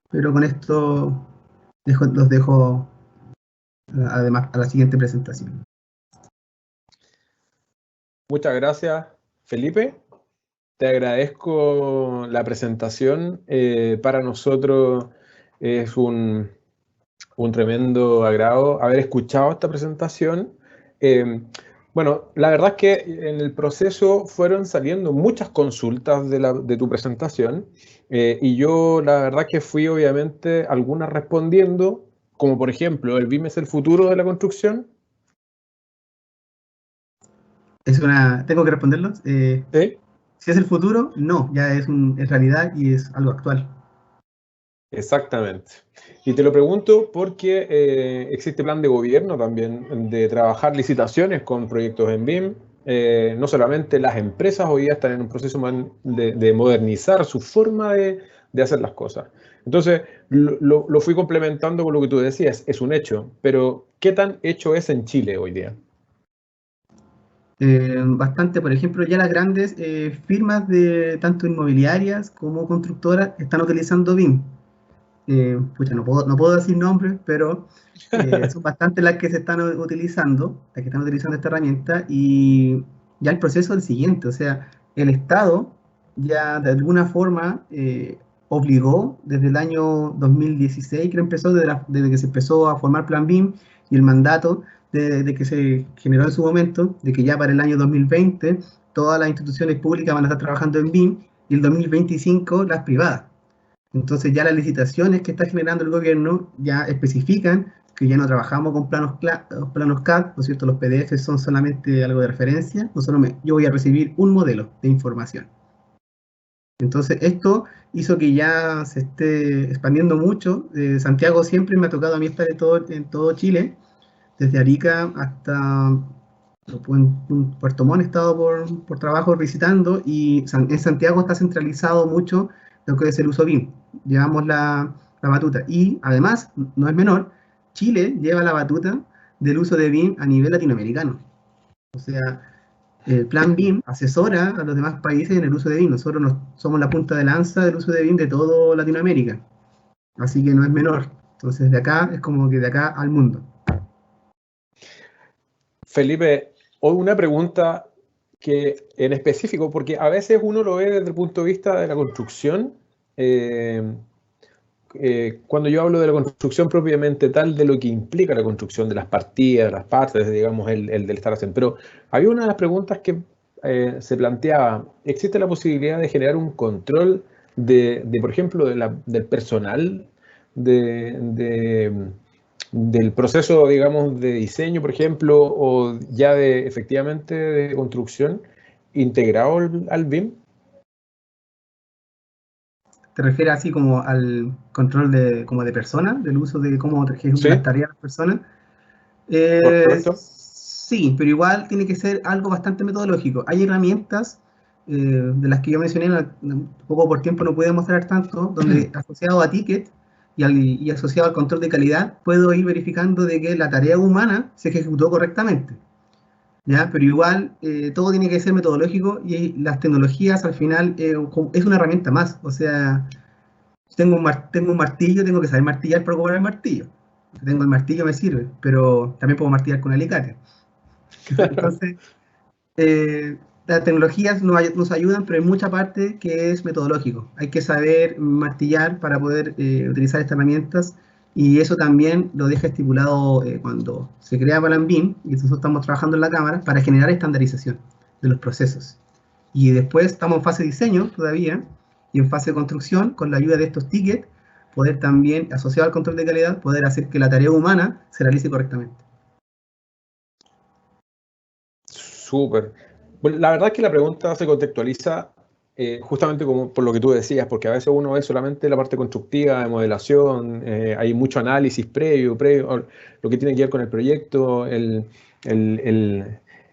pero con esto los dejo además a la siguiente presentación. Muchas gracias, Felipe. Te agradezco la presentación. Para nosotros es un tremendo agrado haber escuchado esta presentación. Bueno, la verdad es que en el proceso fueron saliendo muchas consultas de tu presentación y yo la verdad que fui obviamente algunas respondiendo, como por ejemplo, ¿el BIM es el futuro de la construcción? ¿Tengo que responderlo? ¿Sí? Si es el futuro, no, ya es realidad y es algo actual. Exactamente. Y te lo pregunto porque existe plan de gobierno también de trabajar licitaciones con proyectos en BIM. No solamente las empresas hoy día están en un proceso de modernizar su forma de de hacer las cosas. Entonces, lo fui complementando con lo que tú decías, es un hecho, pero ¿qué tan hecho es en Chile hoy día? Bastante, por ejemplo, ya las grandes firmas de tanto inmobiliarias como constructoras están utilizando BIM. Pucha, no puedo decir nombres, pero son bastantes las que se están utilizando, las que están utilizando esta herramienta, y ya el proceso es el siguiente, o sea, el Estado ya de alguna forma obligó desde el año 2016, que empezó, desde que se empezó a formar Plan BIM, y el mandato de que se generó en su momento, de que ya para el año 2020 todas las instituciones públicas van a estar trabajando en BIM, y el 2025 las privadas. Entonces ya las licitaciones que está generando el gobierno ya especifican que ya no trabajamos con planos CAD, ¿no es cierto? Los PDF son solamente algo de referencia, yo voy a recibir un modelo de información. Entonces esto hizo que ya se esté expandiendo mucho. Santiago siempre me ha tocado a mí estar en todo Chile, desde Arica hasta Puerto Montt he estado por trabajo visitando, y en Santiago está centralizado mucho lo que es el uso BIM. Llevamos la batuta, y además, no es menor, Chile lleva la batuta del uso de BIM a nivel latinoamericano. O sea, el plan BIM asesora a los demás países en el uso de BIM. Nosotros somos la punta de lanza del uso de BIM de toda Latinoamérica. Así que no es menor. Entonces, de acá es como que de acá al mundo. Felipe, hoy una pregunta que en específico, porque a veces uno lo ve desde el punto de vista de la construcción, cuando yo hablo de la construcción propiamente tal, de lo que implica la construcción, de las partidas, las partes, digamos, el del estar haciendo. Pero había una de las preguntas que se planteaba: ¿existe la posibilidad de generar un control por ejemplo, del personal, del proceso, digamos, de diseño, por ejemplo, o ya efectivamente de construcción, integrado al BIM? ¿Te refieres así como al control de personas, del uso de cómo ejecutan las tareas las personas? ¿Correcto? Sí, pero igual tiene que ser algo bastante metodológico. Hay herramientas de las que yo mencioné, un poco por tiempo no pude mostrar tanto, donde asociado a ticket y asociado al control de calidad, puedo ir verificando de que la tarea humana se ejecutó correctamente. ¿Ya? Pero igual todo tiene que ser metodológico, y las tecnologías al final es una herramienta más. O sea, tengo un martillo, tengo que saber martillar para ocupar el martillo. Si tengo el martillo me sirve, pero también puedo martillar con alicate. Entonces, las tecnologías nos ayudan, pero hay mucha parte que es metodológico. Hay que saber martillar para poder utilizar estas herramientas, y eso también lo deja estipulado cuando se crea Plan BIM, y nosotros estamos trabajando en la cámara para generar estandarización de los procesos. Y después estamos en fase de diseño todavía, y en fase de construcción, con la ayuda de estos tickets, poder también, asociado al control de calidad, poder hacer que la tarea humana se realice correctamente. Súper. Bueno, la verdad es que la pregunta se contextualiza justamente como por lo que tú decías, porque a veces uno ve solamente la parte constructiva, de modelación, hay mucho análisis previo, lo que tiene que ver con el proyecto, el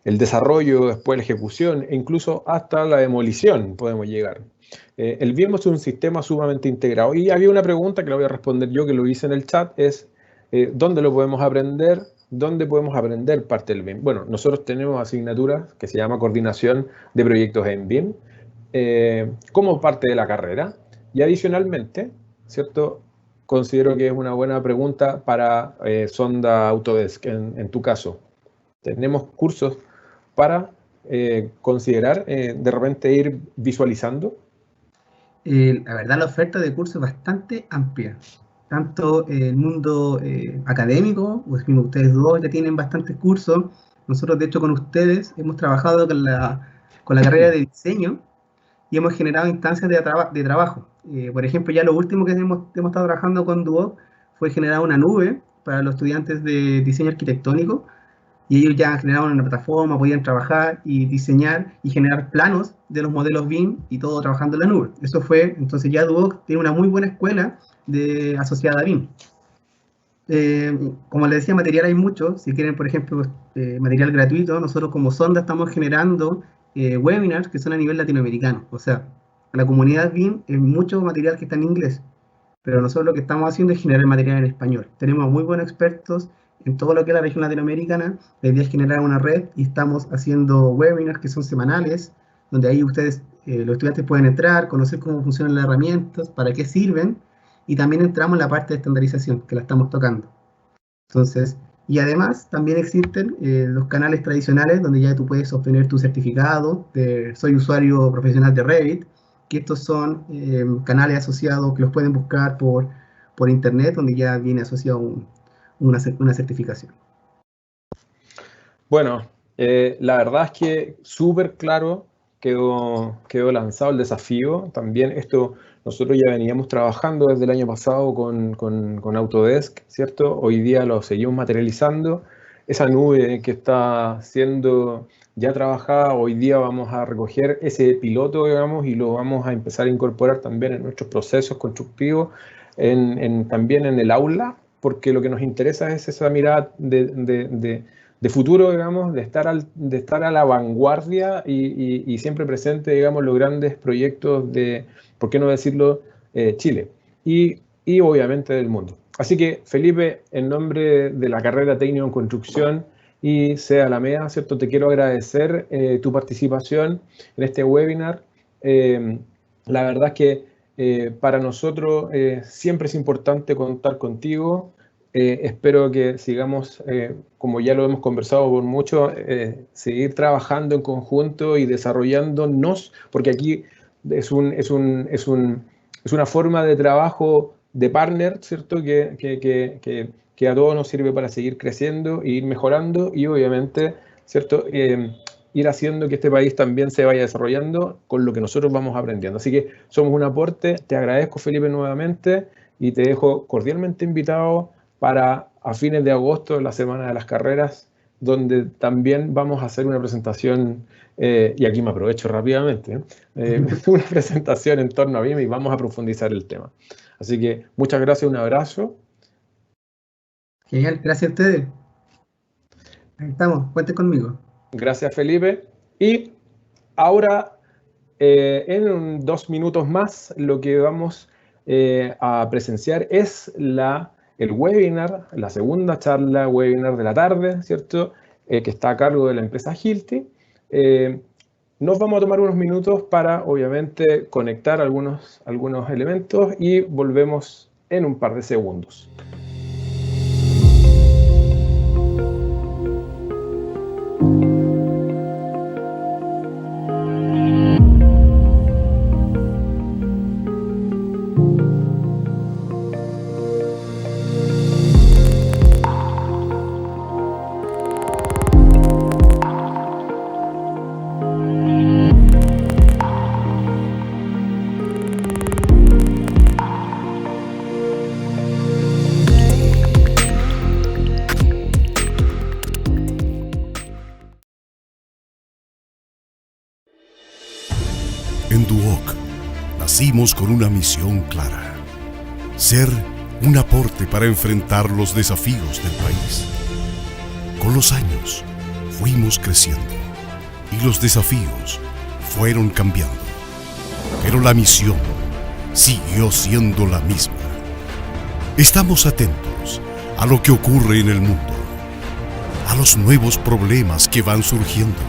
desarrollo, después la ejecución, e incluso hasta la demolición podemos llegar. El BIM es un sistema sumamente integrado. Y había una pregunta que la voy a responder yo, que lo hice en el chat, es ¿dónde lo podemos aprender? ¿Dónde podemos aprender parte del BIM? Bueno, nosotros tenemos asignaturas que se llama Coordinación de Proyectos en BIM, como parte de la carrera. Y adicionalmente, ¿cierto? Considero que es una buena pregunta para Sonda Autodesk, en tu caso. Tenemos cursos para considerar, de repente ir visualizando. La verdad, la oferta de cursos es bastante amplia. Tanto el mundo académico, pues mismo ustedes dos ya tienen bastantes cursos. Nosotros, de hecho, con ustedes hemos trabajado con la carrera de diseño, y hemos generado instancias de trabajo. Por ejemplo, ya lo último que hemos estado trabajando con Duoc fue generar una nube para los estudiantes de diseño arquitectónico, y ellos ya generaron una plataforma, podían trabajar y diseñar y generar planos de los modelos BIM, y todo trabajando en la nube. Eso fue, entonces ya Duoc tiene una muy buena escuela asociada a BIM. Como les decía, material hay mucho. Si quieren, por ejemplo, material gratuito, nosotros como Sonda estamos generando webinars que son a nivel latinoamericano. O sea, a la comunidad BIM es mucho material que está en inglés, pero nosotros lo que estamos haciendo es generar material en español. Tenemos muy buenos expertos en todo lo que es la región latinoamericana. La idea es generar una red y estamos haciendo webinars que son semanales, donde ahí ustedes, los estudiantes pueden entrar, conocer cómo funcionan las herramientas, para qué sirven, y también entramos en la parte de estandarización, que la estamos tocando. Entonces, y además también existen los canales tradicionales donde ya tú puedes obtener tu certificado de soy usuario profesional de Revit, que estos son canales asociados que los pueden buscar por internet, donde ya viene asociado una certificación. Bueno, la verdad es que súper claro quedó lanzado el desafío. También esto nosotros ya veníamos trabajando desde el año pasado con Autodesk, ¿cierto? Hoy día lo seguimos materializando. Esa nube que está siendo ya trabajada, hoy día vamos a recoger ese piloto, digamos, y lo vamos a empezar a incorporar también en nuestros procesos constructivos, también en el aula, porque lo que nos interesa es esa mirada de futuro, digamos, de estar a la vanguardia y siempre presente, digamos, los grandes proyectos de, ¿por qué no decirlo?, Chile y obviamente del mundo. Así que, Felipe, en nombre de la carrera técnico en construcción y CEA Alameda, ¿cierto?, te quiero agradecer tu participación en este webinar. La verdad es que para nosotros siempre es importante contar contigo. Espero que sigamos, como ya lo hemos conversado por mucho, seguir trabajando en conjunto y desarrollándonos, porque aquí es una forma de trabajo de partner, ¿cierto? Que a todos nos sirve para seguir creciendo e ir mejorando y obviamente, ¿cierto? Ir haciendo que este país también se vaya desarrollando con lo que nosotros vamos aprendiendo. Así que somos un aporte. Te agradezco, Felipe, nuevamente y te dejo cordialmente invitado para a fines de agosto, la Semana de las Carreras, donde también vamos a hacer una presentación, y aquí me aprovecho rápidamente, una presentación en torno a BIM y vamos a profundizar el tema. Así que muchas gracias, un abrazo. Genial, gracias a ustedes. Ahí estamos, cuenten conmigo. Gracias, Felipe. Y ahora, en 2 minutos más, lo que vamos a presenciar es el webinar, la segunda charla webinar de la tarde, ¿cierto? Que está a cargo de la empresa Hilti. Nos vamos a tomar unos minutos para, obviamente, conectar algunos elementos y volvemos en un par de segundos. En Duoc, nacimos con una misión clara: ser un aporte para enfrentar los desafíos del país. Con los años, fuimos creciendo y los desafíos fueron cambiando. Pero la misión siguió siendo la misma. Estamos atentos a lo que ocurre en el mundo, a los nuevos problemas que van surgiendo,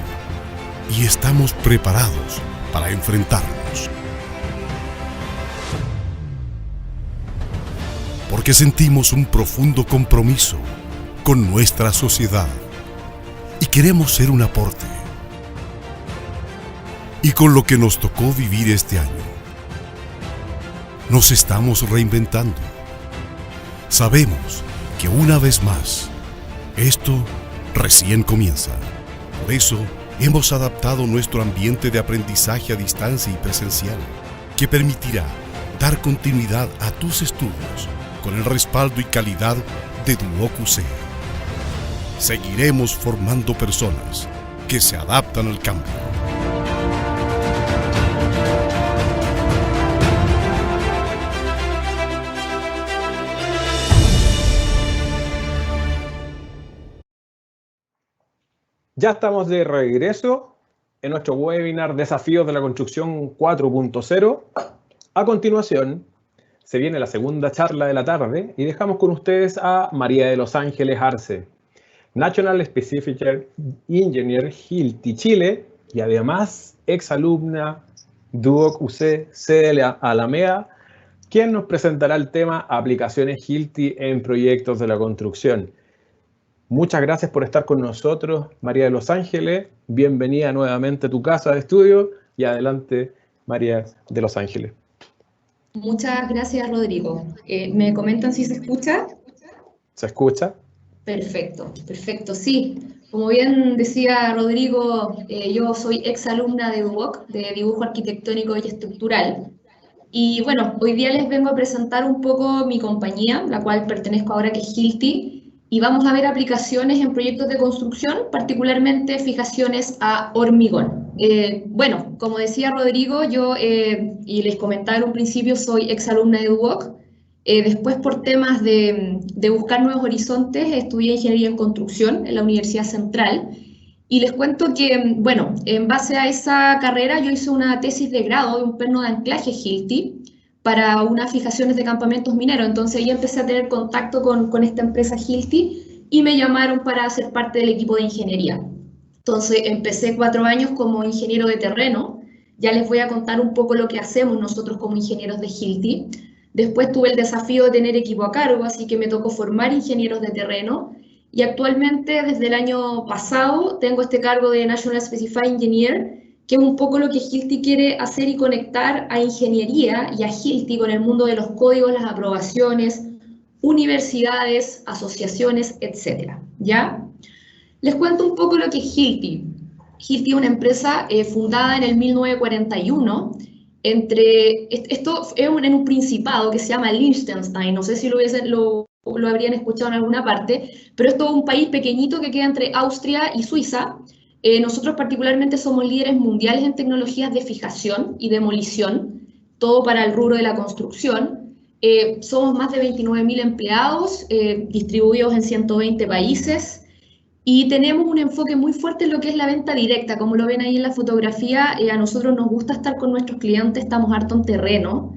y estamos preparados para enfrentarlos. Porque sentimos un profundo compromiso con nuestra sociedad y queremos ser un aporte. Y con lo que nos tocó vivir este año, nos estamos reinventando. Sabemos que una vez más, esto recién comienza. Por eso, hemos adaptado nuestro ambiente de aprendizaje a distancia y presencial, que permitirá dar continuidad a tus estudios con el respaldo y calidad de Duoc UC. Seguiremos formando personas que se adaptan al cambio. Ya estamos de regreso en nuestro webinar Desafíos de la Construcción 4.0. A continuación, se viene la segunda charla de la tarde y dejamos con ustedes a María de los Ángeles Arce, National Specific Engineer Hilti Chile y además exalumna Duoc UC sede de Alameda, quien nos presentará el tema Aplicaciones Hilti en proyectos de la construcción. Muchas gracias por estar con nosotros, María de los Ángeles. Bienvenida nuevamente a tu casa de estudio y adelante, María de los Ángeles. Muchas gracias, Rodrigo. ¿Me comentan si se escucha? ¿Se escucha? Perfecto, perfecto, sí. Como bien decía Rodrigo, yo soy exalumna de Duoc, de Dibujo Arquitectónico y Estructural. Y bueno, hoy día les vengo a presentar un poco mi compañía, la cual pertenezco ahora, que es Hilti, y vamos a ver aplicaciones en proyectos de construcción, particularmente fijaciones a hormigón. Bueno, como decía Rodrigo, yo, y les comentaba en un principio, soy exalumna de Duoc. Después, por temas de buscar nuevos horizontes, estudié Ingeniería en Construcción en la Universidad Central. Y les cuento que, bueno, en base a esa carrera yo hice una tesis de grado de un perno de anclaje Hilti para unas fijaciones de campamentos mineros. Entonces ahí empecé a tener contacto con esta empresa Hilti y me llamaron para ser parte del equipo de ingeniería. Entonces empecé 4 años como ingeniero de terreno. Ya les voy a contar un poco lo que hacemos nosotros como ingenieros de Hilti. Después tuve el desafío de tener equipo a cargo, así que me tocó formar ingenieros de terreno. Y actualmente, desde el año pasado, tengo este cargo de National Specified Engineer, que es un poco lo que Hilti quiere hacer y conectar a ingeniería y a Hilti con el mundo de los códigos, las aprobaciones, universidades, asociaciones, etc. ¿Ya? Les cuento un poco lo que es Hilti. Hilti es una empresa fundada en el 1941. Esto es en un principado que se llama Liechtenstein. No sé si lo habrían escuchado en alguna parte, pero es todo un país pequeñito que queda entre Austria y Suiza. Nosotros particularmente somos líderes mundiales en tecnologías de fijación y demolición, todo para el rubro de la construcción. Somos más de 29.000 empleados, distribuidos en 120 países, y tenemos un enfoque muy fuerte en lo que es la venta directa. Como lo ven ahí en la fotografía, a nosotros nos gusta estar con nuestros clientes, estamos harto en terreno.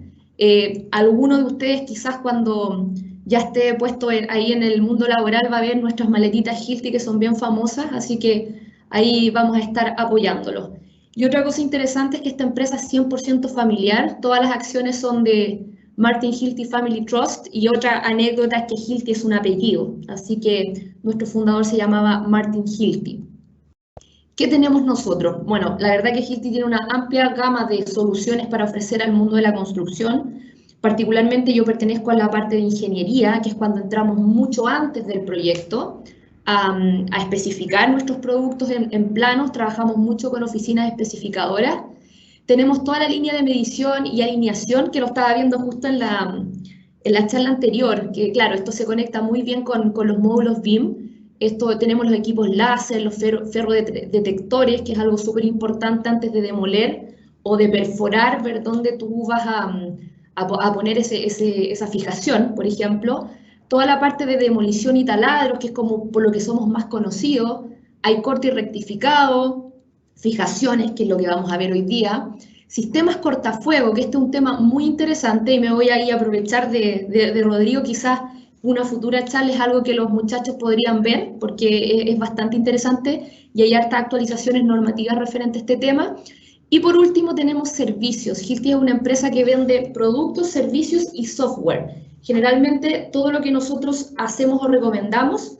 Algunos de ustedes quizás cuando ya esté puesto ahí en el mundo laboral va a ver nuestras maletitas Hilti, que son bien famosas, así que ahí vamos a estar apoyándolos. Y otra cosa interesante es que esta empresa es 100% familiar. Todas las acciones son de Martin Hilti Family Trust, y otra anécdota es que Hilti es un apellido, así que nuestro fundador se llamaba Martin Hilti. ¿Qué tenemos nosotros? Bueno, la verdad que Hilti tiene una amplia gama de soluciones para ofrecer al mundo de la construcción. Particularmente yo pertenezco a la parte de ingeniería, que es cuando entramos mucho antes del proyecto a especificar nuestros productos en planos. Trabajamos mucho con oficinas especificadoras. Tenemos toda la línea de medición y alineación, que lo estaba viendo justo en la charla anterior, que claro, esto se conecta muy bien con los módulos BIM. Tenemos los equipos láser, los ferrodetectores, que es algo súper importante antes de demoler o de perforar, ver dónde tú vas a poner esa fijación, por ejemplo. Toda la parte de demolición y taladros, que es como por lo que somos más conocidos. Hay corte y rectificado, fijaciones, que es lo que vamos a ver hoy día. Sistemas cortafuego, que este es un tema muy interesante y me voy a aprovechar de Rodrigo. Quizás una futura charla es algo que los muchachos podrían ver, porque es bastante interesante y hay hartas actualizaciones normativas referentes a este tema. Y por último tenemos servicios. Hilti es una empresa que vende productos, servicios y software. Generalmente todo lo que nosotros hacemos o recomendamos,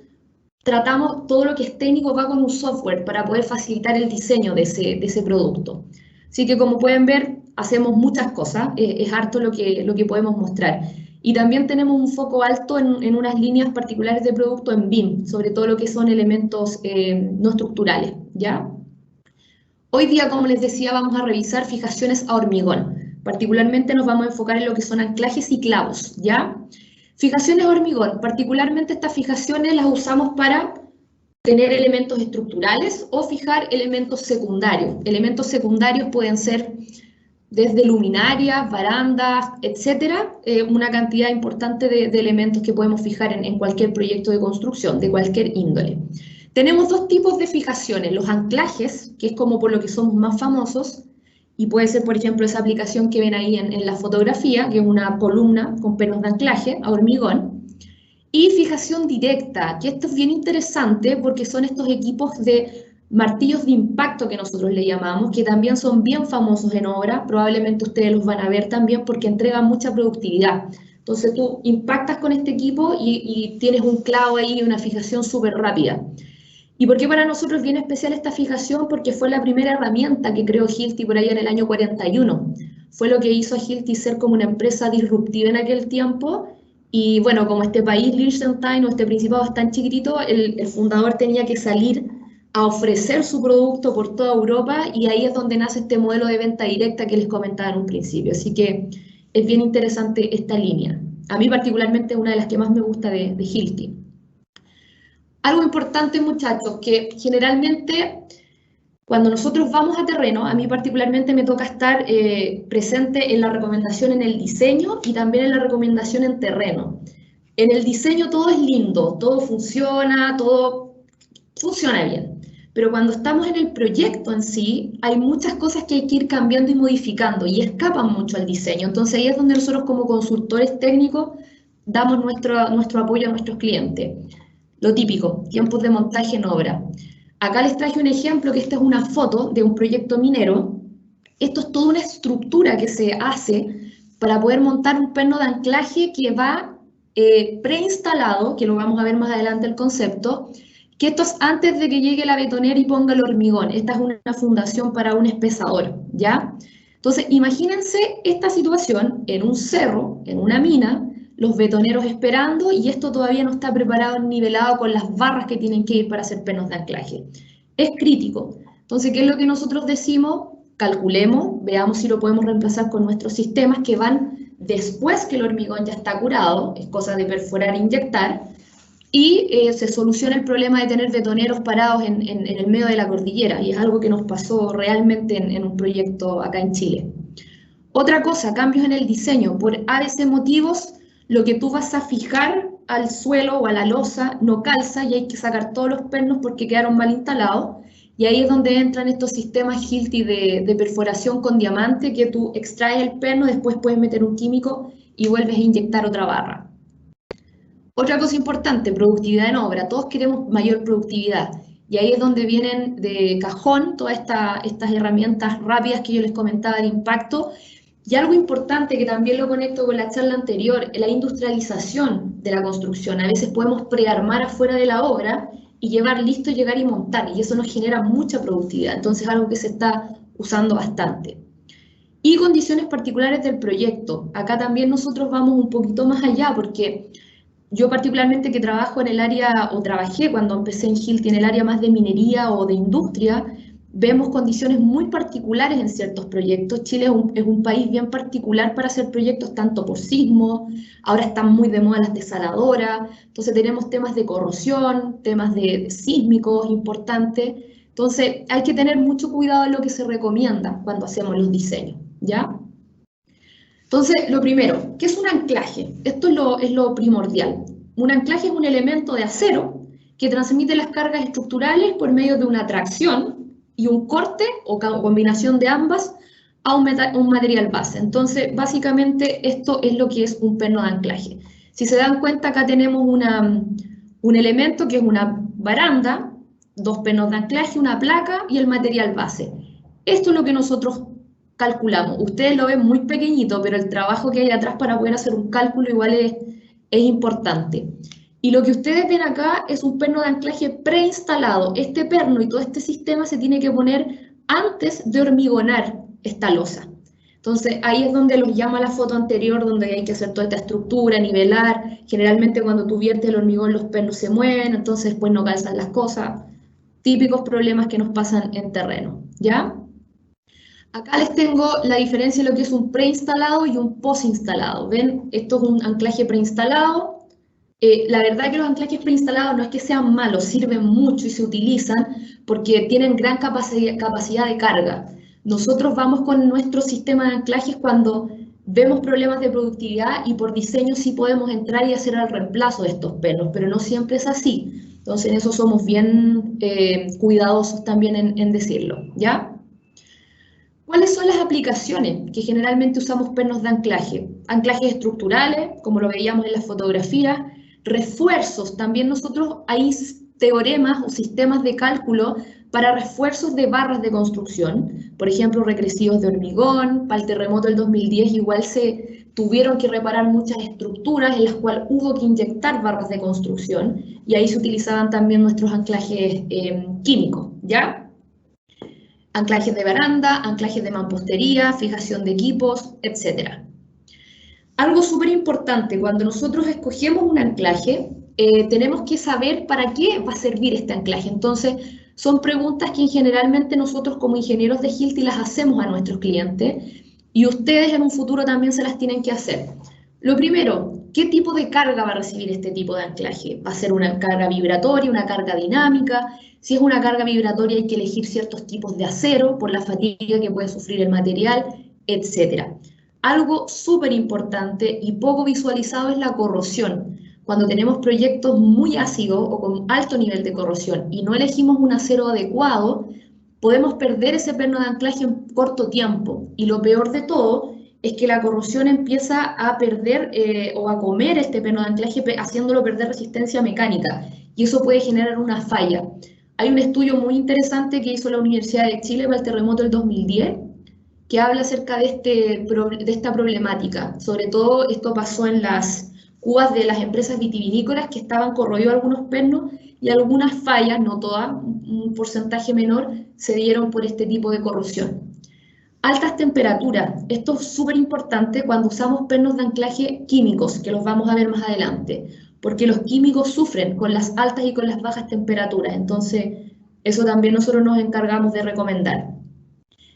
tratamos todo lo que es técnico va con un software para poder facilitar el diseño de ese producto. Así que como pueden ver, hacemos muchas cosas, es harto lo que podemos mostrar. Y también tenemos un foco alto en unas líneas particulares de producto en BIM, sobre todo lo que son elementos no estructurales, ¿ya? Hoy día, como les decía, vamos a revisar fijaciones a hormigón. Particularmente nos vamos a enfocar en lo que son anclajes y clavos, ¿ya? Fijaciones a hormigón, particularmente estas fijaciones las usamos para tener elementos estructurales o fijar elementos secundarios. Elementos secundarios pueden ser desde luminarias, barandas, etcétera, una cantidad importante de elementos que podemos fijar en cualquier proyecto de construcción, de cualquier índole. Tenemos dos tipos de fijaciones, los anclajes, que es como por lo que somos más famosos, y puede ser, por ejemplo, esa aplicación que ven ahí en la fotografía, que es una columna con pernos de anclaje a hormigón, y fijación directa, que esto es bien interesante porque son estos equipos de martillos de impacto que nosotros le llamamos, que también son bien famosos en obra, probablemente ustedes los van a ver también porque entregan mucha productividad. Entonces tú impactas con este equipo y tienes un clavo ahí, una fijación súper rápida. ¿Y por qué para nosotros es bien especial esta fijación? Porque fue la primera herramienta que creó Hilti por ahí en el año 41. Fue lo que hizo a Hilti ser como una empresa disruptiva en aquel tiempo. Y bueno, como este país, Liechtenstein, o este principado es tan chiquitito, el fundador tenía que salir a ofrecer su producto por toda Europa y ahí es donde nace este modelo de venta directa que les comentaba en un principio. Así que es bien interesante esta línea. A mí particularmente es una de las que más me gusta de Hilti. Algo importante, muchachos, que generalmente cuando nosotros vamos a terreno, a mí particularmente me toca estar presente en la recomendación en el diseño y también en la recomendación en terreno. En el diseño todo es lindo, todo funciona bien. Pero cuando estamos en el proyecto en sí, hay muchas cosas que hay que ir cambiando y modificando y escapan mucho al diseño. Entonces ahí es donde nosotros como consultores técnicos damos nuestro apoyo a nuestros clientes. Lo típico, tiempos de montaje en obra. Acá les traje un ejemplo, que esta es una foto de un proyecto minero. Esto es toda una estructura que se hace para poder montar un perno de anclaje que va preinstalado, que lo vamos a ver más adelante el concepto, que esto es antes de que llegue la betonera y ponga el hormigón. Esta es una fundación para un espesador, ¿ya? Entonces, imagínense esta situación en un cerro, en una mina, los betoneros esperando y esto todavía no está preparado, nivelado con las barras que tienen que ir para hacer pernos de anclaje. Es crítico. Entonces, ¿qué es lo que nosotros decimos? Calculemos, veamos si lo podemos reemplazar con nuestros sistemas que van después que el hormigón ya está curado, es cosa de perforar e inyectar, y se soluciona el problema de tener betoneros parados en el medio de la cordillera, y es algo que nos pasó realmente en un proyecto acá en Chile. Otra cosa, cambios en el diseño. Por ABC motivos, lo que tú vas a fijar al suelo o a la losa no calza y hay que sacar todos los pernos porque quedaron mal instalados. Y ahí es donde entran estos sistemas Hilti de perforación con diamante, que tú extraes el perno, después puedes meter un químico y vuelves a inyectar otra barra. Otra cosa importante, productividad en obra. Todos queremos mayor productividad. Y ahí es donde vienen de cajón todas estas herramientas rápidas que yo les comentaba de impacto. Y algo importante que también lo conecto con la charla anterior, la industrialización de la construcción. A veces podemos prearmar afuera de la obra y llevar listo, llegar y montar, y eso nos genera mucha productividad. Entonces es algo que se está usando bastante. Y condiciones particulares del proyecto. Acá también nosotros vamos un poquito más allá, porque yo particularmente que trabajo en el área, o trabajé cuando empecé en Hilti en el área más de minería o de industria, vemos condiciones muy particulares en ciertos proyectos. Chile es un país bien particular para hacer proyectos, tanto por sismo, ahora están muy de moda las desaladoras, entonces tenemos temas de corrosión, temas de sísmicos importantes, entonces hay que tener mucho cuidado en lo que se recomienda cuando hacemos los diseños, ¿ya? Entonces, lo primero, ¿qué es un anclaje? Esto es lo primordial. Un anclaje es un elemento de acero que transmite las cargas estructurales por medio de una tracción y un corte o combinación de ambas a un material base. Entonces, básicamente, esto es lo que es un perno de anclaje. Si se dan cuenta, acá tenemos un elemento que es una baranda, dos pernos de anclaje, una placa y el material base. Esto es lo que nosotros calculamos. Ustedes lo ven muy pequeñito, pero el trabajo que hay atrás para poder hacer un cálculo igual es importante. Y lo que ustedes ven acá es un perno de anclaje preinstalado. Este perno y todo este sistema se tiene que poner antes de hormigonar esta losa. Entonces ahí es donde los llama la foto anterior, donde hay que hacer toda esta estructura, nivelar. Generalmente cuando tú viertes el hormigón los pernos se mueven, entonces después no calzan las cosas. Típicos problemas que nos pasan en terreno, ¿ya? Acá les tengo la diferencia de lo que es un preinstalado y un posinstalado. ¿Ven? Esto es un anclaje preinstalado. La verdad que los anclajes preinstalados no es que sean malos, sirven mucho y se utilizan porque tienen gran capacidad de carga. Nosotros vamos con nuestro sistema de anclajes cuando vemos problemas de productividad y por diseño sí podemos entrar y hacer el reemplazo de estos pernos, pero no siempre es así. Entonces, en eso somos bien cuidadosos también en decirlo, ¿ya? ¿Cuáles son las aplicaciones que generalmente usamos pernos de anclaje? Anclajes estructurales, como lo veíamos en las fotografías, refuerzos, también nosotros hay teoremas o sistemas de cálculo para refuerzos de barras de construcción, por ejemplo, regresivos de hormigón. Para el terremoto del 2010 igual se tuvieron que reparar muchas estructuras en las cuales hubo que inyectar barras de construcción, y ahí se utilizaban también nuestros anclajes químicos, ¿ya? Anclajes de baranda, anclajes de mampostería, fijación de equipos, etc. Algo súper importante, cuando nosotros escogemos un anclaje, tenemos que saber para qué va a servir este anclaje. Entonces, son preguntas que generalmente nosotros como ingenieros de Hilti las hacemos a nuestros clientes, y ustedes en un futuro también se las tienen que hacer. Lo primero, ¿qué tipo de carga va a recibir este tipo de anclaje? ¿Va a ser una carga vibratoria, una carga dinámica? Si es una carga vibratoria hay que elegir ciertos tipos de acero por la fatiga que puede sufrir el material, etc. Algo súper importante y poco visualizado es la corrosión. Cuando tenemos proyectos muy ácidos o con alto nivel de corrosión y no elegimos un acero adecuado, podemos perder ese perno de anclaje en corto tiempo. Y lo peor de todo es que la corrosión empieza a perder o a comer este perno de anclaje, haciéndolo perder resistencia mecánica, y eso puede generar una falla. Hay un estudio muy interesante que hizo la Universidad de Chile para el terremoto del 2010, que habla acerca de esta problemática. Sobre todo esto pasó en las cubas de las empresas vitivinícolas que estaban corroídos algunos pernos, y algunas fallas, no todas, un porcentaje menor, se dieron por este tipo de corrosión. Altas temperaturas. Esto es súper importante cuando usamos pernos de anclaje químicos, que los vamos a ver más adelante, porque los químicos sufren con las altas y con las bajas temperaturas. Entonces, eso también nosotros nos encargamos de recomendar.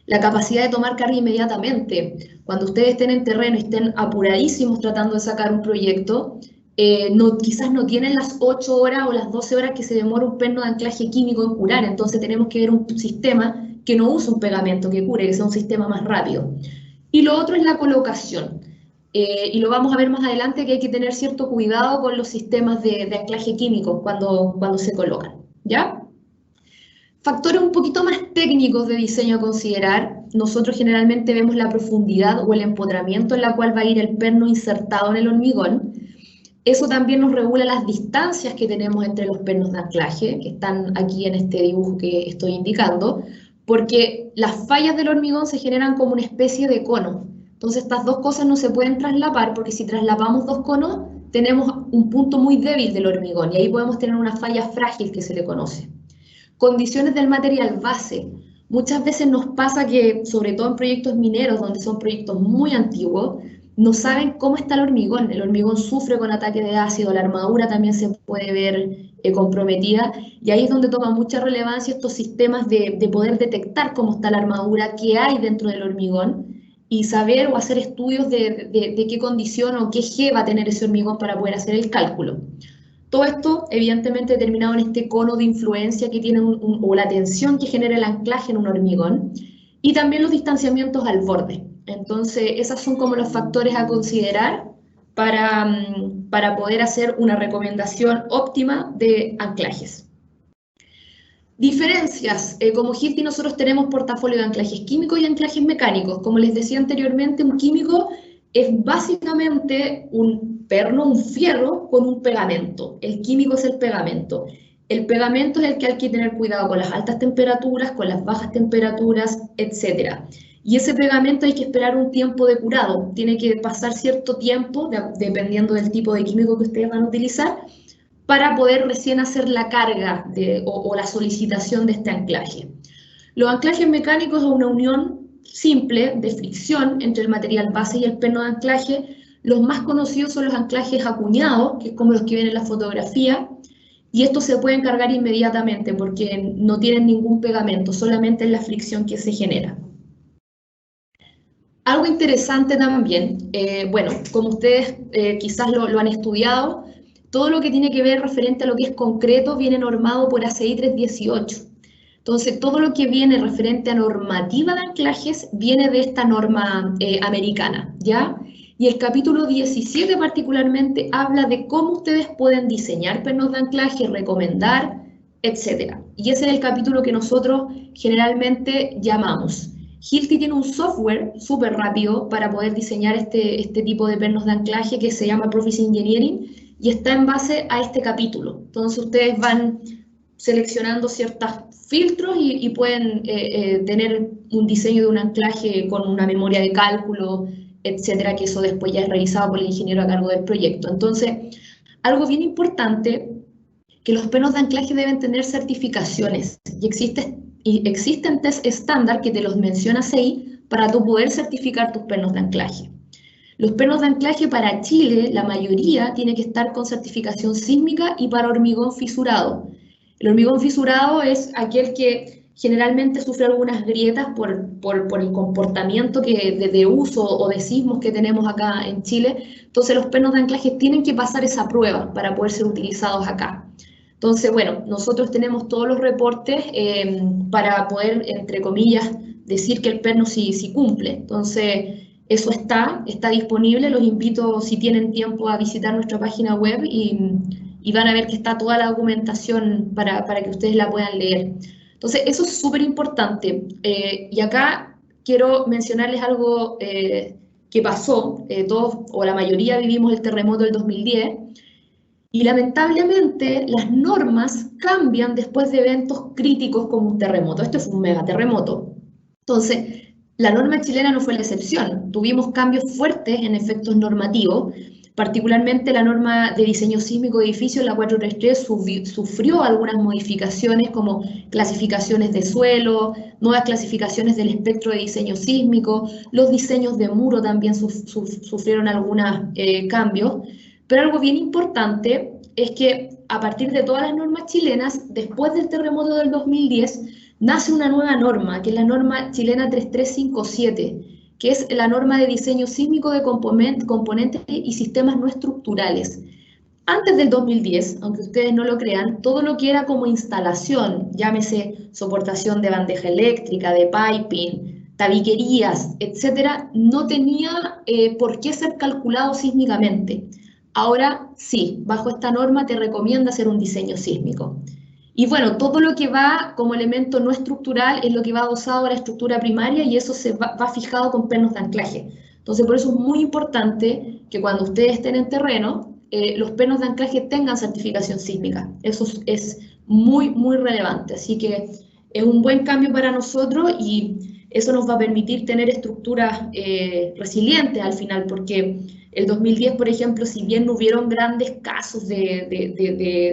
La capacidad de tomar carga inmediatamente. Cuando ustedes estén en terreno y estén apuradísimos tratando de sacar un proyecto, quizás no tienen las 8 horas o las 12 horas que se demora un perno de anclaje químico en curar. Entonces tenemos que ver un sistema que no use un pegamento que cure, que sea un sistema más rápido. Y lo otro es la colocación. Y lo vamos a ver más adelante, que hay que tener cierto cuidado con los sistemas de anclaje químico cuando se colocan, ¿ya? Factores un poquito más técnicos de diseño a considerar. Nosotros generalmente vemos la profundidad o el empotramiento en la cual va a ir el perno insertado en el hormigón. Eso también nos regula las distancias que tenemos entre los pernos de anclaje, que están aquí en este dibujo que estoy indicando, porque las fallas del hormigón se generan como una especie de cono. Entonces estas dos cosas no se pueden traslapar, porque si traslapamos dos conos, tenemos un punto muy débil del hormigón, y ahí podemos tener una falla frágil que se le conoce. Condiciones del material base. Muchas veces nos pasa que, sobre todo en proyectos mineros, donde son proyectos muy antiguos, no saben cómo está el hormigón. El hormigón sufre con ataque de ácido, la armadura también se puede ver comprometida, y ahí es donde toma mucha relevancia estos sistemas de poder detectar cómo está la armadura, qué hay dentro del hormigón, y saber o hacer estudios de qué condición o qué G va a tener ese hormigón para poder hacer el cálculo. Todo esto, evidentemente, determinado en este cono de influencia que tiene o la tensión que genera el anclaje en un hormigón, y también los distanciamientos al borde. Entonces, esos son como los factores a considerar para poder hacer una recomendación óptima de anclajes. Diferencias. Como Hilti nosotros tenemos portafolio de anclajes químicos y anclajes mecánicos. Como les decía anteriormente, un químico es básicamente un perno, un fierro con un pegamento. El químico es el pegamento. El pegamento es el que hay que tener cuidado con las altas temperaturas, con las bajas temperaturas, etc. Y ese pegamento hay que esperar un tiempo de curado. Tiene que pasar cierto tiempo, dependiendo del tipo de químico que ustedes van a utilizar, para poder recién hacer la carga o la solicitación de este anclaje. Los anclajes mecánicos es una unión simple de fricción entre el material base y el perno de anclaje. Los más conocidos son los anclajes acuñados, que es como los que ven en la fotografía, y estos se pueden cargar inmediatamente porque no tienen ningún pegamento, solamente es la fricción que se genera. Algo interesante también, bueno, como ustedes quizás lo han estudiado, todo lo que tiene que ver referente a lo que es concreto viene normado por ACI 318. Entonces, todo lo que viene referente a normativa de anclajes viene de esta norma americana, ¿ya? y el capítulo 17 particularmente habla de cómo ustedes pueden diseñar pernos de anclaje, recomendar, etc. Y ese es el capítulo que nosotros generalmente llamamos. Hilti tiene un software súper rápido para poder diseñar este tipo de pernos de anclaje que se llama Process Engineering y está en base a este capítulo. Entonces ustedes van seleccionando ciertos filtros y pueden tener un diseño de un anclaje con una memoria de cálculo, etcétera, que eso después ya es revisado por el ingeniero a cargo del proyecto. Entonces, algo bien importante, que los pernos de anclaje deben tener certificaciones y existen test estándar que te los menciona CEI para tú poder certificar tus pernos de anclaje. Los pernos de anclaje para Chile, la mayoría, tiene que estar con certificación sísmica y para hormigón fisurado. El hormigón fisurado es aquel que generalmente sufre algunas grietas por el comportamiento de uso o de sismos que tenemos acá en Chile. Entonces los pernos de anclaje tienen que pasar esa prueba para poder ser utilizados acá. Entonces, bueno, nosotros tenemos todos los reportes para poder, entre comillas, decir que el perno sí cumple. Entonces, eso está disponible. Los invito, si tienen tiempo, a visitar nuestra página web y van a ver que está toda la documentación para que ustedes la puedan leer. Entonces, eso es súper importante. Y acá quiero mencionarles algo que pasó. Todos, o la mayoría, vivimos el terremoto del 2010. Y lamentablemente las normas cambian después de eventos críticos como un terremoto. Esto fue un megaterremoto. Entonces, la norma chilena no fue la excepción. Tuvimos cambios fuertes en efectos normativos, particularmente la norma de diseño sísmico de edificios, la 433, sufrió algunas modificaciones como clasificaciones de suelo, nuevas clasificaciones del espectro de diseño sísmico, los diseños de muro también sufrieron algunos cambios. Pero algo bien importante es que a partir de todas las normas chilenas, después del terremoto del 2010, nace una nueva norma, que es la norma chilena 3357, que es la norma de diseño sísmico de componentes y sistemas no estructurales. Antes del 2010, aunque ustedes no lo crean, todo lo que era como instalación, llámese soportación de bandeja eléctrica, de piping, tabiquerías, etcétera, no tenía por qué ser calculado sísmicamente. Ahora sí, bajo esta norma te recomienda hacer un diseño sísmico. Y bueno, todo lo que va como elemento no estructural es lo que va adosado a la estructura primaria y eso se va fijado con pernos de anclaje. Entonces, por eso es muy importante que cuando ustedes estén en terreno, los pernos de anclaje tengan certificación sísmica. Eso es muy, muy relevante. Así que es un buen cambio para nosotros y eso nos va a permitir tener estructuras resilientes al final, porque el 2010, por ejemplo, si bien no hubieron grandes casos de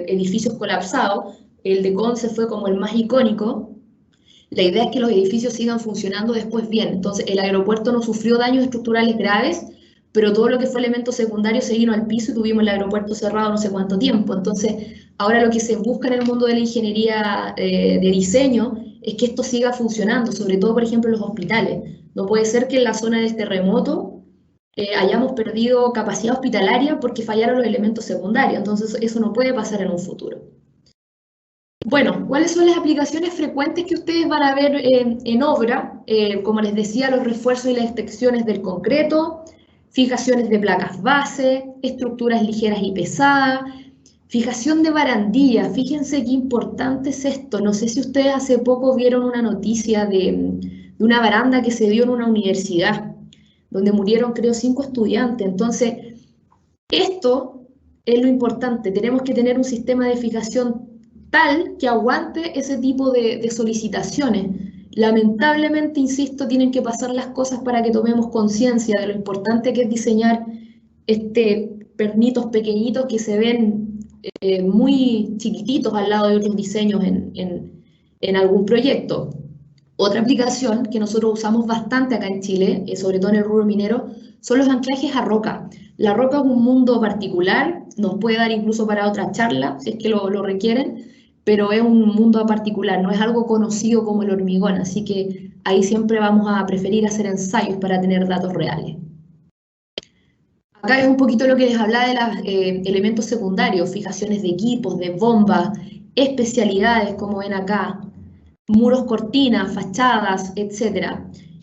edificios colapsados, el de Conce fue como el más icónico. La idea es que los edificios sigan funcionando después bien. Entonces, el aeropuerto no sufrió daños estructurales graves, pero todo lo que fue elemento secundario se vino al piso y tuvimos el aeropuerto cerrado no sé cuánto tiempo. Entonces, ahora lo que se busca en el mundo de la ingeniería de diseño es que esto siga funcionando, sobre todo, por ejemplo, en los hospitales. No puede ser que en la zona del terremoto hayamos perdido capacidad hospitalaria porque fallaron los elementos secundarios. Entonces, eso no puede pasar en un futuro. Bueno, ¿cuáles son las aplicaciones frecuentes que ustedes van a ver en obra? Como les decía, los refuerzos y las extensiones del concreto, fijaciones de placas base, estructuras ligeras y pesadas, fijación de barandillas. Fíjense qué importante es esto. No sé si ustedes hace poco vieron una noticia de una baranda que se dio en una universidad, donde murieron, creo, 5 estudiantes. Entonces, esto es lo importante. Tenemos que tener un sistema de fijación tal que aguante ese tipo de solicitaciones. Lamentablemente, insisto, tienen que pasar las cosas para que tomemos conciencia de lo importante que es diseñar pernitos pequeñitos que se ven muy chiquititos al lado de otros diseños en algún proyecto. Otra aplicación que nosotros usamos bastante acá en Chile, sobre todo en el rubro minero, son los anclajes a roca. La roca es un mundo particular, nos puede dar incluso para otra charla, si es que lo requieren, pero es un mundo particular, no es algo conocido como el hormigón, así que ahí siempre vamos a preferir hacer ensayos para tener datos reales. Acá es un poquito lo que les hablaba de los elementos secundarios, fijaciones de equipos, de bombas, especialidades, como ven acá, muros, cortinas, fachadas, etc.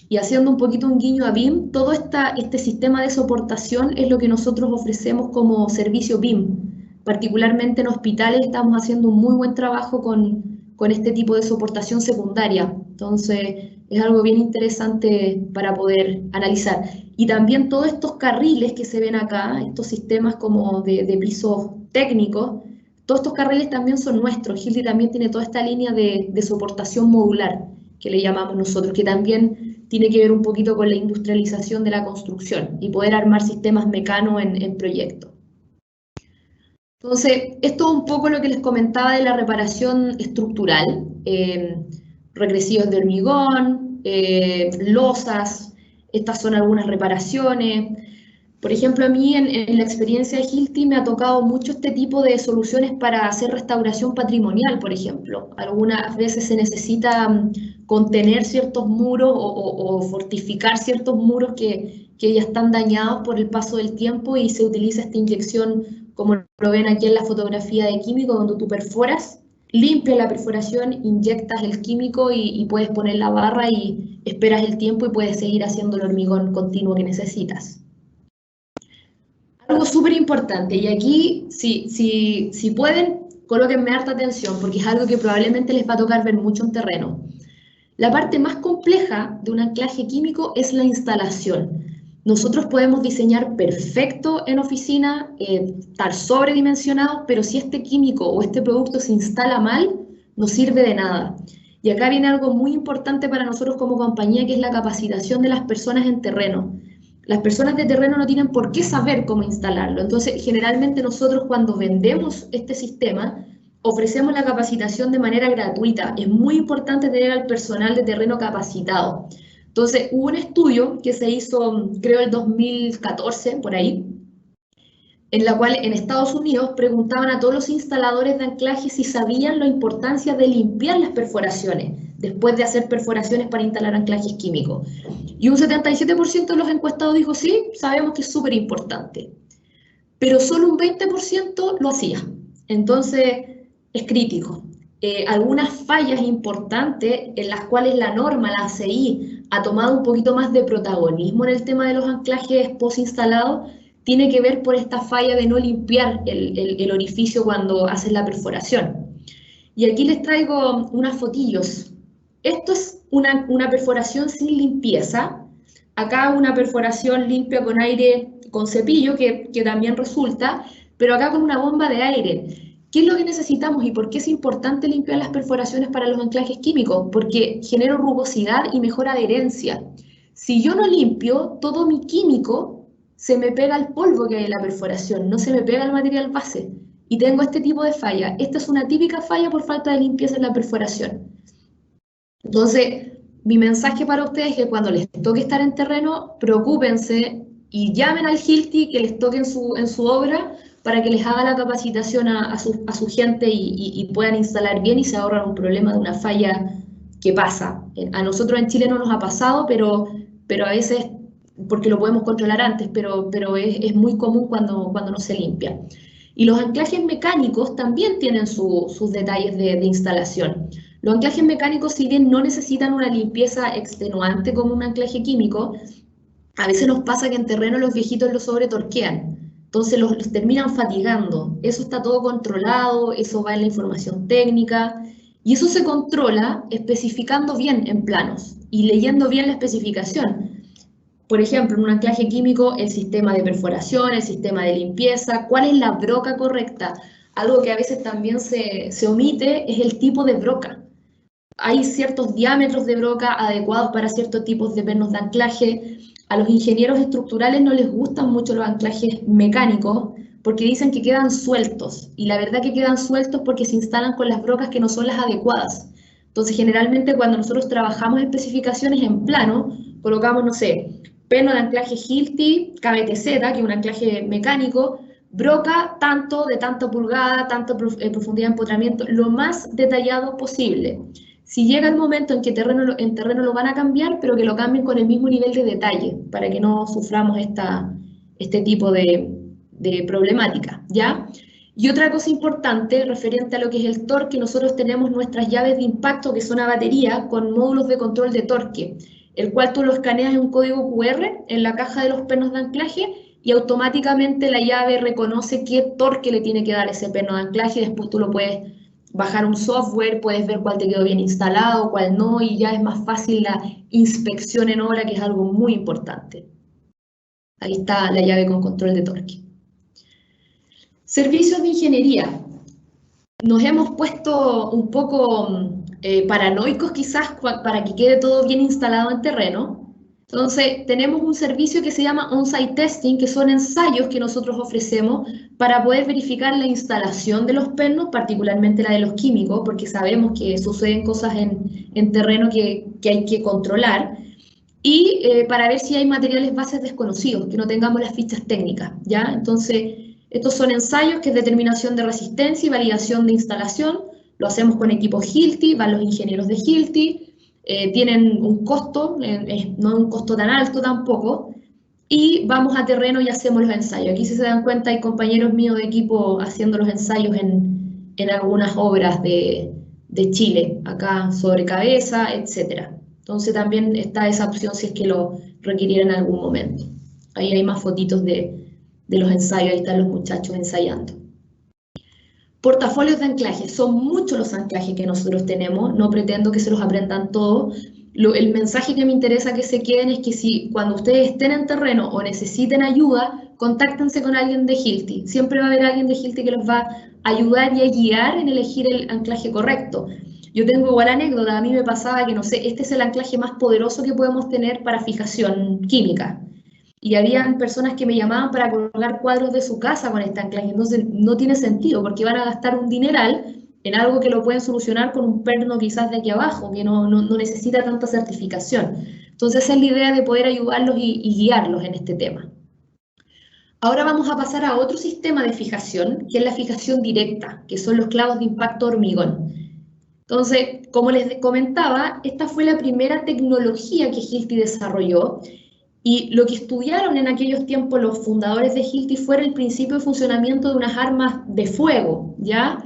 Y haciendo un poquito un guiño a BIM, todo este sistema de soportación es lo que nosotros ofrecemos como servicio BIM. Particularmente en hospitales estamos haciendo un muy buen trabajo con este tipo de soportación secundaria. Entonces, es algo bien interesante para poder analizar. Y también todos estos carriles que se ven acá, estos sistemas como de pisos técnicos, todos estos carriles también son nuestros. Hilti también tiene toda esta línea de soportación modular, que le llamamos nosotros, que también tiene que ver un poquito con la industrialización de la construcción y poder armar sistemas mecanos en proyectos. Entonces, esto es un poco lo que les comentaba de la reparación estructural, regresivos de hormigón, losas, estas son algunas reparaciones. Por ejemplo, a mí en la experiencia de Hilti me ha tocado mucho este tipo de soluciones para hacer restauración patrimonial, por ejemplo. Algunas veces se necesita contener ciertos muros o fortificar ciertos muros que ya están dañados por el paso del tiempo y se utiliza esta inyección, como lo ven aquí en la fotografía de químico, donde tú perforas, limpias la perforación, inyectas el químico y puedes poner la barra y esperas el tiempo y puedes seguir haciendo el hormigón continuo que necesitas. Algo súper importante, y aquí, si pueden, colóquenme harta atención, porque es algo que probablemente les va a tocar ver mucho en terreno. La parte más compleja de un anclaje químico es la instalación. Nosotros podemos diseñar perfecto en oficina, estar sobredimensionados, pero si este químico o este producto se instala mal, no sirve de nada. Y acá viene algo muy importante para nosotros como compañía, que es la capacitación de las personas en terreno. Las personas de terreno no tienen por qué saber cómo instalarlo. Entonces, generalmente nosotros cuando vendemos este sistema, ofrecemos la capacitación de manera gratuita. Es muy importante tener al personal de terreno capacitado. Entonces, hubo un estudio que se hizo, creo, el 2014, por ahí, en la cual en Estados Unidos preguntaban a todos los instaladores de anclaje si sabían la importancia de limpiar las perforaciones después de hacer perforaciones para instalar anclajes químicos. Y un 77% de los encuestados dijo, sí, sabemos que es súper importante. Pero solo un 20% lo hacía. Entonces, es crítico. Algunas fallas importantes en las cuales la norma, la ACI, ha tomado un poquito más de protagonismo en el tema de los anclajes post-instalados, tiene que ver por esta falla de no limpiar el orificio cuando haces la perforación. Y aquí les traigo unas fotillos. Esto es una perforación sin limpieza. Acá una perforación limpia con aire, con cepillo, que también resulta, pero acá con una bomba de aire. ¿Qué es lo que necesitamos y por qué es importante limpiar las perforaciones para los anclajes químicos? Porque genera rugosidad y mejora adherencia. Si yo no limpio, todo mi químico se me pega al polvo que hay en la perforación, no se me pega el material base. Y tengo este tipo de falla. Esta es una típica falla por falta de limpieza en la perforación. Entonces, mi mensaje para ustedes es que cuando les toque estar en terreno, preocúpense y llamen al Hilti que les toque en su obra para que les haga la capacitación a su gente y puedan instalar bien y se ahorran un problema de una falla que pasa. A nosotros en Chile no nos ha pasado, pero a veces, porque lo podemos controlar antes, pero es muy común cuando no se limpia. Y los anclajes mecánicos también tienen sus detalles de instalación. Los anclajes mecánicos, si bien no necesitan una limpieza extenuante como un anclaje químico, a veces nos pasa que en terreno los viejitos los sobretorquean. Entonces los terminan fatigando. Eso está todo controlado, eso va en la información técnica, y eso se controla especificando bien en planos y leyendo bien la especificación. Por ejemplo, en un anclaje químico, el sistema de perforación, el sistema de limpieza, cuál es la broca correcta. Algo que a veces también se omite es el tipo de broca. Hay ciertos diámetros de broca adecuados para ciertos tipos de pernos de anclaje. A los ingenieros estructurales no les gustan mucho los anclajes mecánicos porque dicen que quedan sueltos. Y la verdad que quedan sueltos porque se instalan con las brocas que no son las adecuadas. Entonces, generalmente cuando nosotros trabajamos especificaciones en plano, colocamos, no sé, perno de anclaje Hilti, KBTZ, que es un anclaje mecánico, broca tanto, de tanta pulgada, tanta profundidad de empotramiento, lo más detallado posible. Si llega el momento en que en terreno lo van a cambiar, pero que lo cambien con el mismo nivel de detalle, para que no suframos este tipo de problemática, ¿ya? Y otra cosa importante, referente a lo que es el torque, nosotros tenemos nuestras llaves de impacto, que son a batería, con módulos de control de torque. el cual tú lo escaneas en un código QR en la caja de los pernos de anclaje y automáticamente la llave reconoce qué torque le tiene que dar ese perno de anclaje, y después tú lo puedes bajar un software, puedes ver cuál te quedó bien instalado, cuál no, y ya es más fácil la inspección en obra, que es algo muy importante. Ahí está la llave con control de torque. Servicios de ingeniería. Nos hemos puesto un poco paranoicos quizás para que quede todo bien instalado en terreno. Entonces, tenemos un servicio que se llama On-Site Testing, que son ensayos que nosotros ofrecemos para poder verificar la instalación de los pernos, particularmente la de los químicos, porque sabemos que suceden cosas en terreno que hay que controlar, y para ver si hay materiales bases desconocidos, que no tengamos las fichas técnicas, ¿ya? Entonces, estos son ensayos que es determinación de resistencia y validación de instalación. Lo hacemos con equipos Hilti, van los ingenieros de Hilti, tienen un costo, no un costo tan alto tampoco, y vamos a terreno y hacemos los ensayos. Aquí, si se dan cuenta, hay compañeros míos de equipo haciendo los ensayos en algunas obras de Chile, acá sobre cabeza, etc. Entonces también está esa opción si es que lo requiriera en algún momento. Ahí hay más fotitos de los ensayos, ahí están los muchachos ensayando. Portafolios de anclaje, son muchos los anclajes que nosotros tenemos, no pretendo que se los aprendan todos. El mensaje que me interesa que se queden es que si cuando ustedes estén en terreno o necesiten ayuda, contáctense con alguien de Hilti. Siempre va a haber alguien de Hilti que los va a ayudar y a guiar en elegir el anclaje correcto. Yo tengo igual anécdota, a mí me pasaba que, no sé, este es el anclaje más poderoso que podemos tener para fijación química. Y habían personas que me llamaban para colgar cuadros de su casa con este anclaje. Entonces no tiene sentido, porque van a gastar un dineral en algo que lo pueden solucionar con un perno quizás de aquí abajo, que no necesita tanta certificación. Entonces esa es la idea de poder ayudarlos y guiarlos en este tema. Ahora vamos a pasar a otro sistema de fijación, que es la fijación directa, que son los clavos de impacto hormigón. Entonces, como les comentaba, esta fue la primera tecnología que Hilti desarrolló. Y lo que estudiaron en aquellos tiempos los fundadores de Hilti fue el principio de funcionamiento de unas armas de fuego, ¿ya?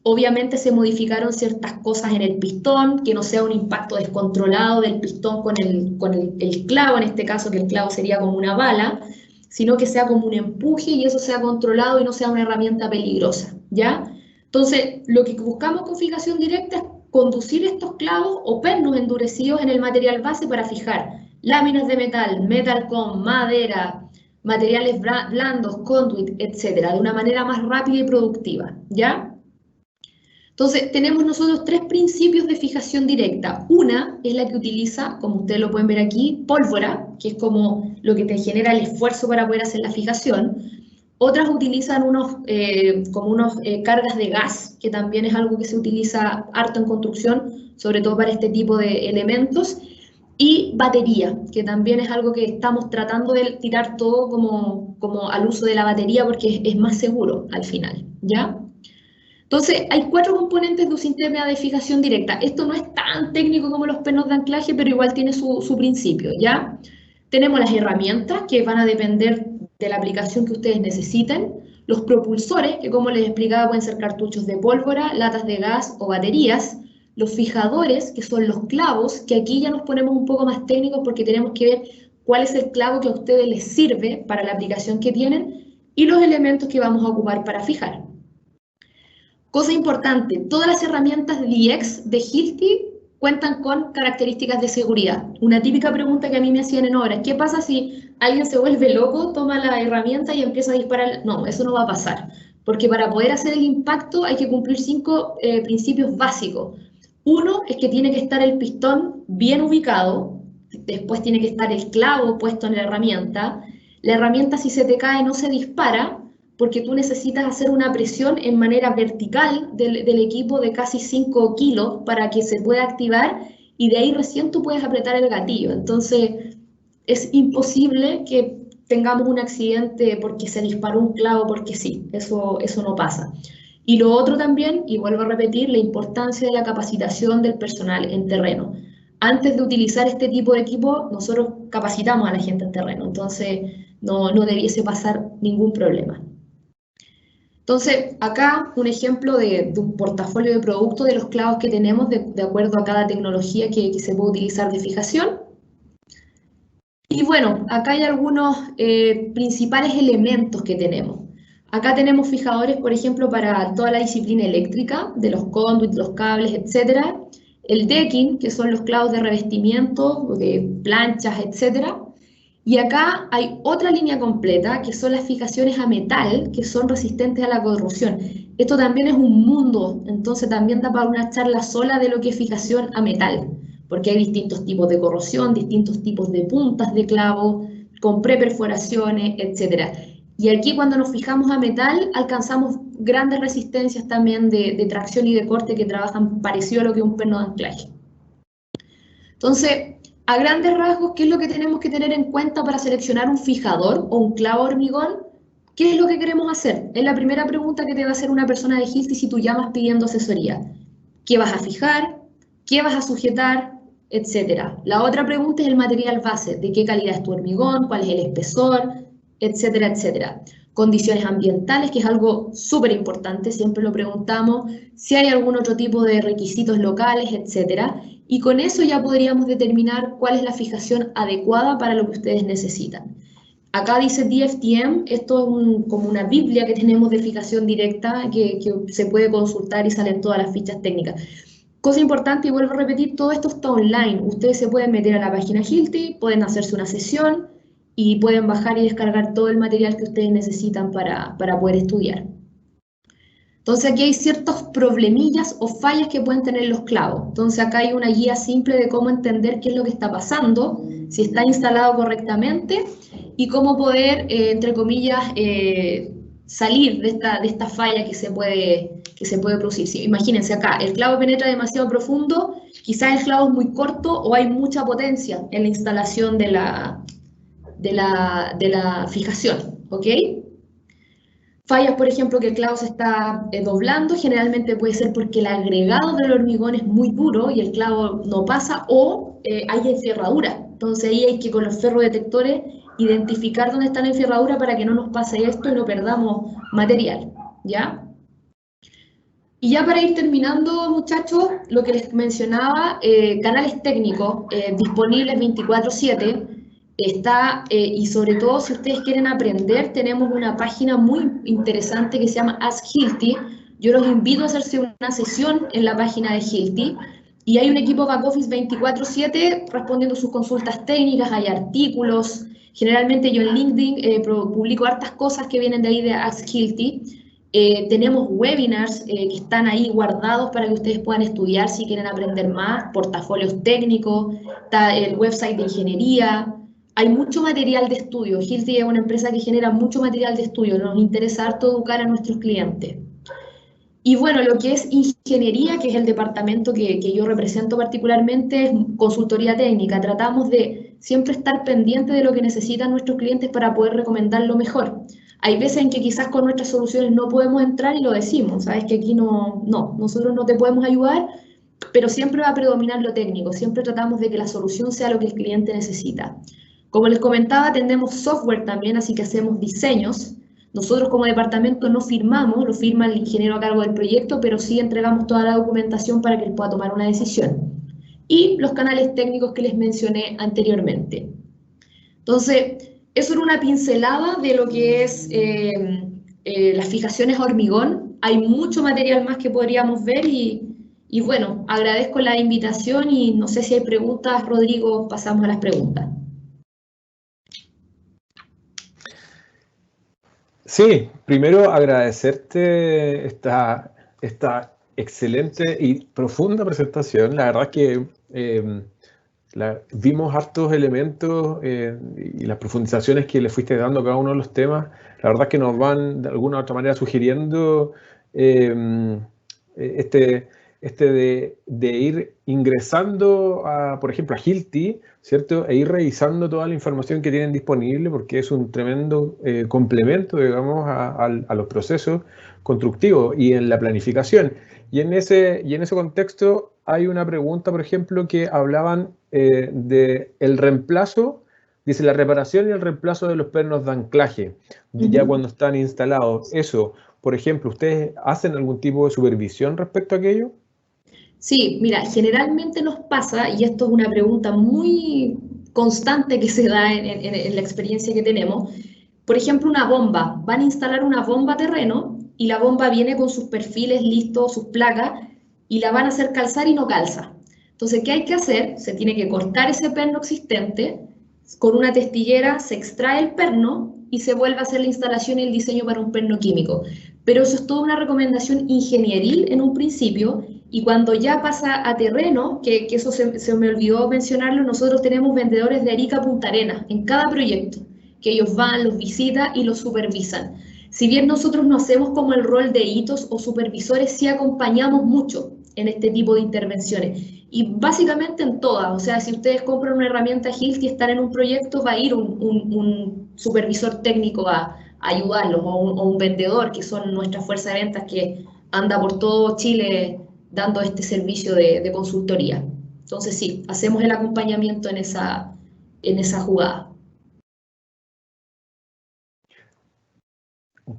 Obviamente se modificaron ciertas cosas en el pistón, que no sea un impacto descontrolado del pistón con el clavo, en este caso que el clavo sería como una bala, sino que sea como un empuje y eso sea controlado y no sea una herramienta peligrosa, ¿ya? Entonces, lo que buscamos con fijación directa es conducir estos clavos o pernos endurecidos en el material base para fijar láminas de metal, metalcom, madera, materiales blandos, conduit, etc., de una manera más rápida y productiva, ¿ya? Entonces, tenemos nosotros tres principios de fijación directa. Una es la que utiliza, como ustedes lo pueden ver aquí, pólvora, que es como lo que te genera el esfuerzo para poder hacer la fijación. Otras utilizan cargas de gas, que también es algo que se utiliza harto en construcción, sobre todo para este tipo de elementos. Y batería, que también es algo que estamos tratando de tirar todo como al uso de la batería porque es más seguro al final, ¿ya? Entonces, hay 4 componentes de un sistema de fijación directa. Esto no es tan técnico como los pernos de anclaje, pero igual tiene su principio, ¿ya? Tenemos las herramientas, que van a depender de la aplicación que ustedes necesiten. Los propulsores, que como les explicaba pueden ser cartuchos de pólvora, latas de gas o baterías. Los fijadores, que son los clavos, que aquí ya nos ponemos un poco más técnicos porque tenemos que ver cuál es el clavo que a ustedes les sirve para la aplicación que tienen, y los elementos que vamos a ocupar para fijar. Cosa importante, todas las herramientas DX de Hilti cuentan con características de seguridad. Una típica pregunta que a mí me hacían en obras, ¿qué pasa si alguien se vuelve loco, toma la herramienta y empieza a disparar? No, eso no va a pasar, porque para poder hacer el impacto hay que cumplir 5 principios básicos. Uno es que tiene que estar el pistón bien ubicado, después tiene que estar el clavo puesto en la herramienta. La herramienta, si se te cae, no se dispara porque tú necesitas hacer una presión en manera vertical del equipo de casi 5 kilos para que se pueda activar y de ahí recién tú puedes apretar el gatillo. Entonces es imposible que tengamos un accidente porque se disparó un clavo porque sí, eso no pasa. Y lo otro también, y vuelvo a repetir, la importancia de la capacitación del personal en terreno. Antes de utilizar este tipo de equipo, nosotros capacitamos a la gente en terreno, entonces no debiese pasar ningún problema. Entonces, acá un ejemplo de un portafolio de productos de los clavos que tenemos de acuerdo a cada tecnología que se puede utilizar de fijación. Y bueno, acá hay algunos principales elementos que tenemos. Acá tenemos fijadores, por ejemplo, para toda la disciplina eléctrica, de los conduits, los cables, etc. El decking, que son los clavos de revestimiento, de planchas, etc. Y acá hay otra línea completa, que son las fijaciones a metal, que son resistentes a la corrosión. Esto también es un mundo, entonces también da para una charla sola de lo que es fijación a metal, porque hay distintos tipos de corrosión, distintos tipos de puntas de clavo, con preperforaciones, etc. Y aquí cuando nos fijamos a metal, alcanzamos grandes resistencias también de tracción y de corte que trabajan parecido a lo que es un perno de anclaje. Entonces, a grandes rasgos, ¿qué es lo que tenemos que tener en cuenta para seleccionar un fijador o un clavo hormigón? ¿Qué es lo que queremos hacer? Es la primera pregunta que te va a hacer una persona de Hilti si tú llamas pidiendo asesoría. ¿Qué vas a fijar? ¿Qué vas a sujetar? Etcétera. La otra pregunta es el material base, de qué calidad es tu hormigón, cuál es el espesor, etcétera, etcétera. Condiciones ambientales, que es algo súper importante, siempre lo preguntamos, si hay algún otro tipo de requisitos locales, etcétera. Y con eso ya podríamos determinar cuál es la fijación adecuada para lo que ustedes necesitan. Acá dice DFTM, esto es como una biblia que tenemos de fijación directa que se puede consultar y salen todas las fichas técnicas. Cosa importante, y vuelvo a repetir, todo esto está online. Ustedes se pueden meter a la página Hilti, pueden hacerse una sesión y pueden bajar y descargar todo el material que ustedes necesitan para poder estudiar. Entonces aquí hay ciertos problemillas o fallas que pueden tener los clavos. Entonces acá hay una guía simple de cómo entender qué es lo que está pasando, si está instalado correctamente y cómo poder, entre comillas, salir de esta falla que se puede producir. Sí, imagínense acá, el clavo penetra demasiado profundo, quizás el clavo es muy corto o hay mucha potencia en la instalación de la fijación, ¿ok? Fallas, por ejemplo, que el clavo se está doblando, generalmente puede ser porque el agregado del hormigón es muy duro y el clavo no pasa, o hay enferradura. Entonces ahí hay que con los ferrodetectores identificar dónde está la enferradura para que no nos pase esto y no perdamos material, ¿ya? Y ya para ir terminando, muchachos, lo que les mencionaba, canales técnicos disponibles 24/7, está, y sobre todo si ustedes quieren aprender, tenemos una página muy interesante que se llama Ask Hilti. Yo los invito a hacerse una sesión en la página de Hilti, y hay un equipo back office 24/7 respondiendo sus consultas técnicas, hay artículos, generalmente yo en LinkedIn publico hartas cosas que vienen de ahí de Ask Hilti. Tenemos webinars que están ahí guardados para que ustedes puedan estudiar si quieren aprender más, portafolios técnicos, está el website de ingeniería. Hay mucho material de estudio. Hilti es una empresa que genera mucho material de estudio. Nos interesa harto educar a nuestros clientes. Y bueno, lo que es ingeniería, que es el departamento que yo represento particularmente, es consultoría técnica. Tratamos de siempre estar pendiente de lo que necesitan nuestros clientes para poder recomendar lo mejor. Hay veces en que quizás con nuestras soluciones no podemos entrar y lo decimos, ¿sabes? Que aquí nosotros no te podemos ayudar, pero siempre va a predominar lo técnico. Siempre tratamos de que la solución sea lo que el cliente necesita. Como les comentaba, tenemos software también, así que hacemos diseños. Nosotros como departamento no firmamos, lo firma el ingeniero a cargo del proyecto, pero sí entregamos toda la documentación para que él pueda tomar una decisión. Y los canales técnicos que les mencioné anteriormente. Entonces, eso era una pincelada de lo que es las fijaciones a hormigón. Hay mucho material más que podríamos ver y bueno, agradezco la invitación y no sé si hay preguntas, Rodrigo, pasamos a las preguntas. Sí, primero agradecerte esta excelente y profunda presentación. La verdad es que vimos hartos elementos y las profundizaciones que le fuiste dando a cada uno de los temas. La verdad es que nos van de alguna u otra manera sugiriendo de ir ingresando, por ejemplo, a Hilti, ¿cierto? E ir revisando toda la información que tienen disponible, porque es un tremendo complemento, digamos, a los procesos constructivos y en la planificación. Y en ese contexto hay una pregunta, por ejemplo, que hablaban de el reemplazo, dice la reparación y el reemplazo de los pernos de anclaje, ya cuando están instalados. Eso, por ejemplo, ¿ustedes hacen algún tipo de supervisión respecto a aquello? Sí, mira, generalmente nos pasa, y esto es una pregunta muy constante que se da en la experiencia que tenemos. Por ejemplo, una bomba. Van a instalar una bomba a terreno y la bomba viene con sus perfiles listos, sus placas, y la van a hacer calzar y no calza. Entonces, ¿qué hay que hacer? Se tiene que cortar ese perno existente, con una testillera se extrae el perno y se vuelve a hacer la instalación y el diseño para un perno químico. Pero eso es toda una recomendación ingenieril en un principio, y cuando ya pasa a terreno, que eso se me olvidó mencionarlo, nosotros tenemos vendedores de Arica a Punta Arenas en cada proyecto, que ellos van, los visitan y los supervisan. Si bien nosotros no hacemos como el rol de hitos o supervisores, sí acompañamos mucho en este tipo de intervenciones. Y básicamente en todas, o sea, si ustedes compran una herramienta Hilti y están en un proyecto, va a ir un supervisor técnico a ayudarlos, o un vendedor, que son nuestra fuerza de ventas que anda por todo Chile dando este servicio de consultoría. Entonces sí, hacemos el acompañamiento en esa jugada.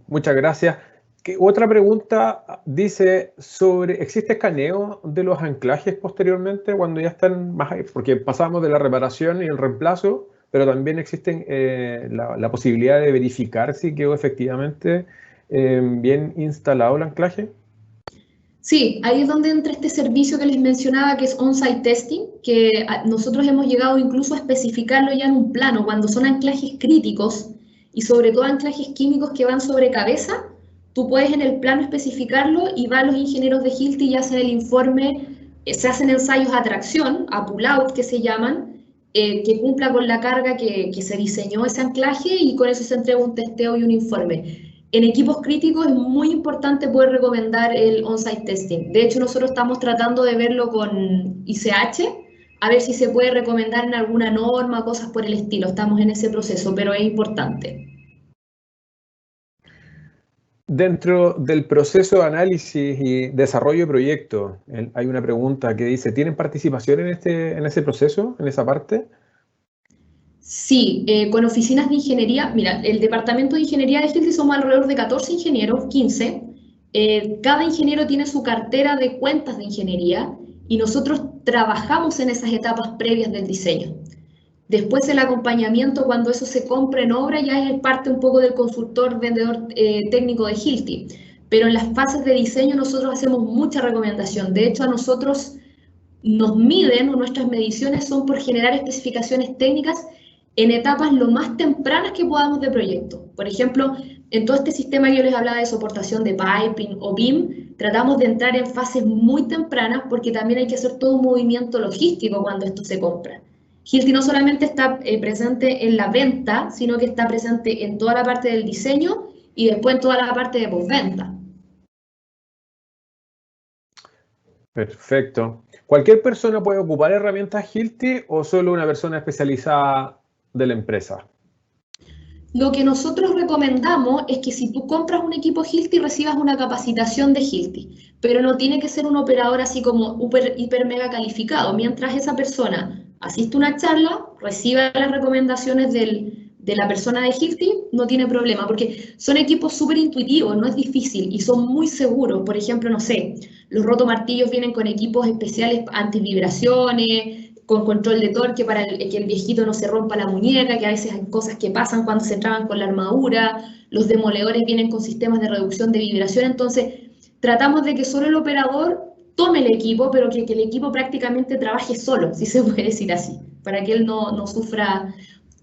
Muchas gracias. Otra pregunta dice sobre, ¿existe escaneo de los anclajes posteriormente cuando ya están más, porque pasamos de la reparación y el reemplazo, pero también existe la posibilidad de verificar si quedó efectivamente bien instalado el anclaje? Sí, ahí es donde entra este servicio que les mencionaba, que es on-site testing, que nosotros hemos llegado incluso a especificarlo ya en un plano, cuando son anclajes críticos y sobre todo anclajes químicos que van sobre cabeza. Tú puedes en el plano especificarlo y van los ingenieros de Hilti y hacen el informe, se hacen ensayos a tracción, a pull-out que se llaman, que cumpla con la carga que se diseñó ese anclaje, y con eso se entrega un testeo y un informe. En equipos críticos es muy importante poder recomendar el on-site testing. De hecho, nosotros estamos tratando de verlo con ICH, a ver si se puede recomendar en alguna norma, cosas por el estilo. Estamos en ese proceso, pero es importante. Dentro del proceso de análisis y desarrollo de proyecto, hay una pregunta que dice, ¿tienen participación en ese proceso, en esa parte? Sí, con oficinas de ingeniería. Mira, el departamento de ingeniería de Hilti somos alrededor de 14 ingenieros, 15. Cada ingeniero tiene su cartera de cuentas de ingeniería y nosotros trabajamos en esas etapas previas del diseño. Después el acompañamiento, cuando eso se compra en obra, ya es parte un poco del consultor vendedor técnico de Hilti. Pero en las fases de diseño nosotros hacemos mucha recomendación. De hecho, a nosotros nos miden, o nuestras mediciones son por generar especificaciones técnicas en etapas lo más tempranas que podamos de proyecto. Por ejemplo, en todo este sistema que yo les hablaba de soportación de piping o BIM, tratamos de entrar en fases muy tempranas porque también hay que hacer todo un movimiento logístico cuando esto se compra. Hilti no solamente está presente en la venta, sino que está presente en toda la parte del diseño y después en toda la parte de postventa. Perfecto. ¿Cualquier persona puede ocupar herramientas Hilti o solo una persona especializada de la empresa? Lo que nosotros recomendamos es que si tú compras un equipo Hilti recibas una capacitación de Hilti, pero no tiene que ser un operador así como hiper mega calificado. Mientras esa persona asiste a una charla, reciba las recomendaciones de la persona de Hilti, no tiene problema, porque son equipos súper intuitivos, no es difícil y son muy seguros. Por ejemplo, no sé, los rotomartillos vienen con equipos especiales antivibraciones, con control de torque para que el viejito no se rompa la muñeca, que a veces hay cosas que pasan cuando se traban con la armadura. Los demoledores vienen con sistemas de reducción de vibración. Entonces, tratamos de que solo el operador tome el equipo, pero que el equipo prácticamente trabaje solo, si se puede decir así, para que él no sufra,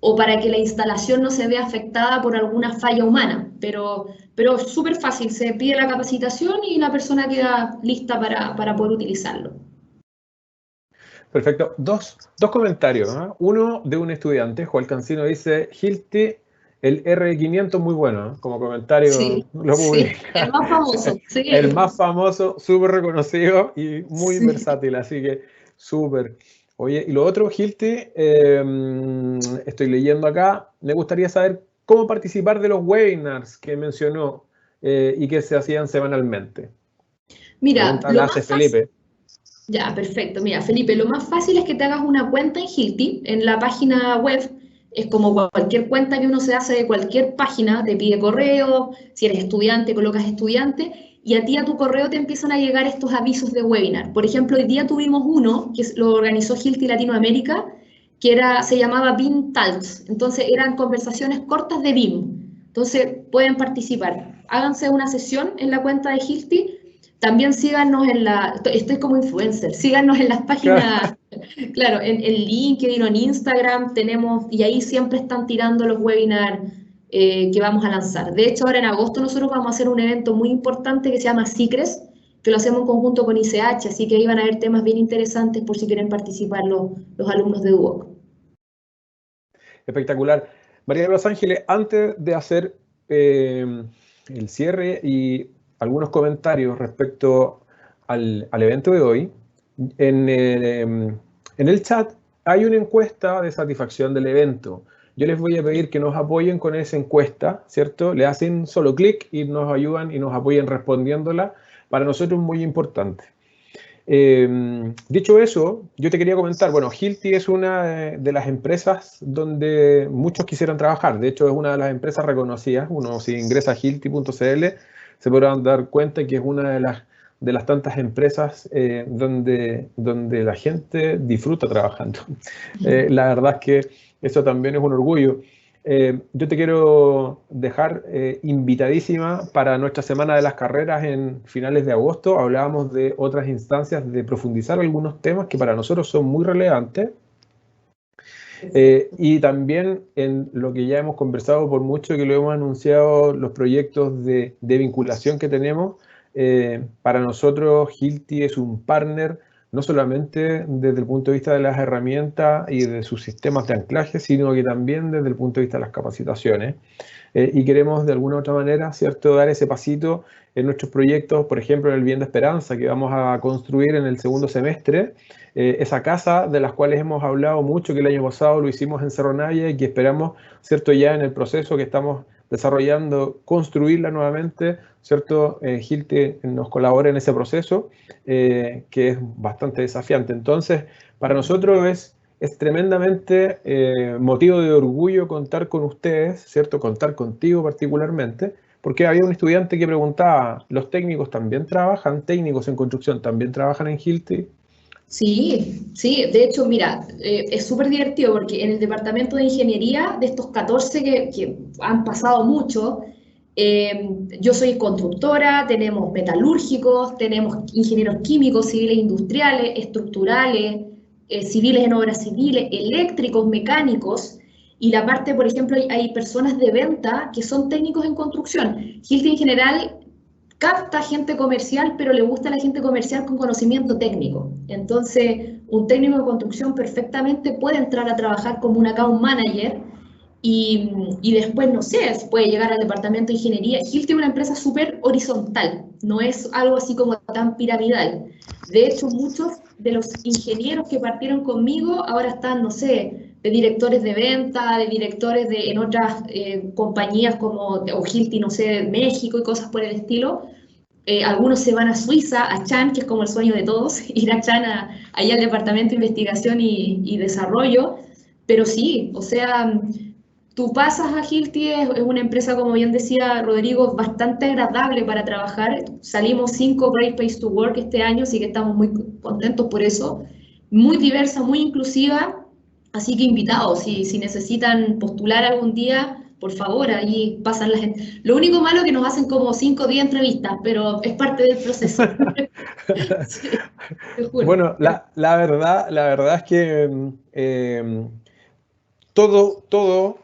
o para que la instalación no se vea afectada por alguna falla humana. Pero es súper fácil, se pide la capacitación y la persona queda lista para poder utilizarlo. Perfecto. Dos comentarios, ¿no? Uno de un estudiante, Joel Cancino, dice, Hilti, el R500 muy bueno, ¿no? Como comentario sí, lo publica. Sí, el más famoso. Sí. El más famoso, súper reconocido y muy versátil, así que súper. Oye, y lo otro, Hilti, estoy leyendo acá, me gustaría saber cómo participar de los webinars que mencionó y que se hacían semanalmente. Mira, lo hace Felipe. Ya, perfecto. Mira, Felipe, lo más fácil es que te hagas una cuenta en Hilti, en la página web. Es como cualquier cuenta que uno se hace de cualquier página, te pide correo, si eres estudiante, colocas estudiante, y a tu correo te empiezan a llegar estos avisos de webinar. Por ejemplo, hoy día tuvimos uno, que lo organizó Hilti Latinoamérica, que se llamaba BIM Talks. Entonces eran conversaciones cortas de BIM. Entonces pueden participar. Háganse una sesión en la cuenta de Hilti. También síganos estoy como influencer, síganos en las páginas, claro, en LinkedIn o en Instagram tenemos, y ahí siempre están tirando los webinars que vamos a lanzar. De hecho, ahora en agosto nosotros vamos a hacer un evento muy importante que se llama CICRES, que lo hacemos en conjunto con ICH, así que ahí van a haber temas bien interesantes por si quieren participar los alumnos de Duoc. Espectacular. María de los Ángeles, antes de hacer el cierre y algunos comentarios respecto al evento de hoy, en el chat hay una encuesta de satisfacción del evento. Yo les voy a pedir que nos apoyen con esa encuesta, ¿cierto? Le hacen solo clic y nos ayudan y nos apoyen respondiéndola. Para nosotros es muy importante. Dicho eso, yo te quería comentar, bueno, Hilti es una de las empresas donde muchos quisieran trabajar. De hecho, es una de las empresas reconocidas. Uno, si ingresa a hilti.cl, se podrán dar cuenta que es una de las tantas empresas donde la gente disfruta trabajando. La verdad es que eso también es un orgullo. Yo te quiero dejar invitadísima para nuestra Semana de las Carreras en finales de agosto. Hablábamos de otras instancias de profundizar algunos temas que para nosotros son muy relevantes. Y también en lo que ya hemos conversado por mucho, que lo hemos anunciado, los proyectos de vinculación que tenemos. Para nosotros Hilti es un partner, no solamente desde el punto de vista de las herramientas y de sus sistemas de anclaje, sino que también desde el punto de vista de las capacitaciones. Y queremos de alguna u otra manera, ¿cierto?, dar ese pasito en nuestros proyectos, por ejemplo, en el Vivienda Esperanza, que vamos a construir en el segundo semestre, esa casa de las cuales hemos hablado mucho, que el año pasado lo hicimos en Cerro Navia y que esperamos, ¿cierto?, ya en el proceso que estamos desarrollando, construirla nuevamente, ¿cierto? Hilti nos colabora en ese proceso, que es bastante desafiante. Entonces, para nosotros es tremendamente motivo de orgullo contar con ustedes, ¿cierto? Contar contigo particularmente, porque había un estudiante que preguntaba, ¿los técnicos también trabajan? ¿Técnicos en construcción también trabajan en Hilti? Sí, sí, de hecho, mira, es súper divertido porque en el departamento de ingeniería, de estos 14 que han pasado mucho, yo soy constructora, tenemos metalúrgicos, tenemos ingenieros químicos, civiles industriales, estructurales, civiles en obras civiles, eléctricos, mecánicos, y la parte, por ejemplo, hay personas de venta que son técnicos en construcción. Hilti en general capta gente comercial, pero le gusta a la gente comercial con conocimiento técnico. Entonces, un técnico de construcción perfectamente puede entrar a trabajar como un account manager y después, no sé, puede llegar al departamento de ingeniería. Hilti es una empresa súper horizontal, no es algo así como tan piramidal. De hecho, muchos de los ingenieros que partieron conmigo ahora están, no sé, de directores de venta, de directores en otras compañías como Hilti, no sé, México y cosas por el estilo. Algunos se van a Suiza, a Chan, que es como el sueño de todos, ir a Chan, allá al departamento de investigación y desarrollo. Pero sí, o sea, tú pasas a Hilti, es una empresa, como bien decía Rodrigo, bastante agradable para trabajar. Salimos 5 Great Place to Work este año, así que estamos muy contentos por eso. Muy diversa, muy inclusiva. Así que invitados, si necesitan postular algún día, por favor, ahí pasan la gente. Lo único malo es que nos hacen como 5 o 10 entrevistas, pero es parte del proceso. Sí, te juro. Bueno, la verdad es que todo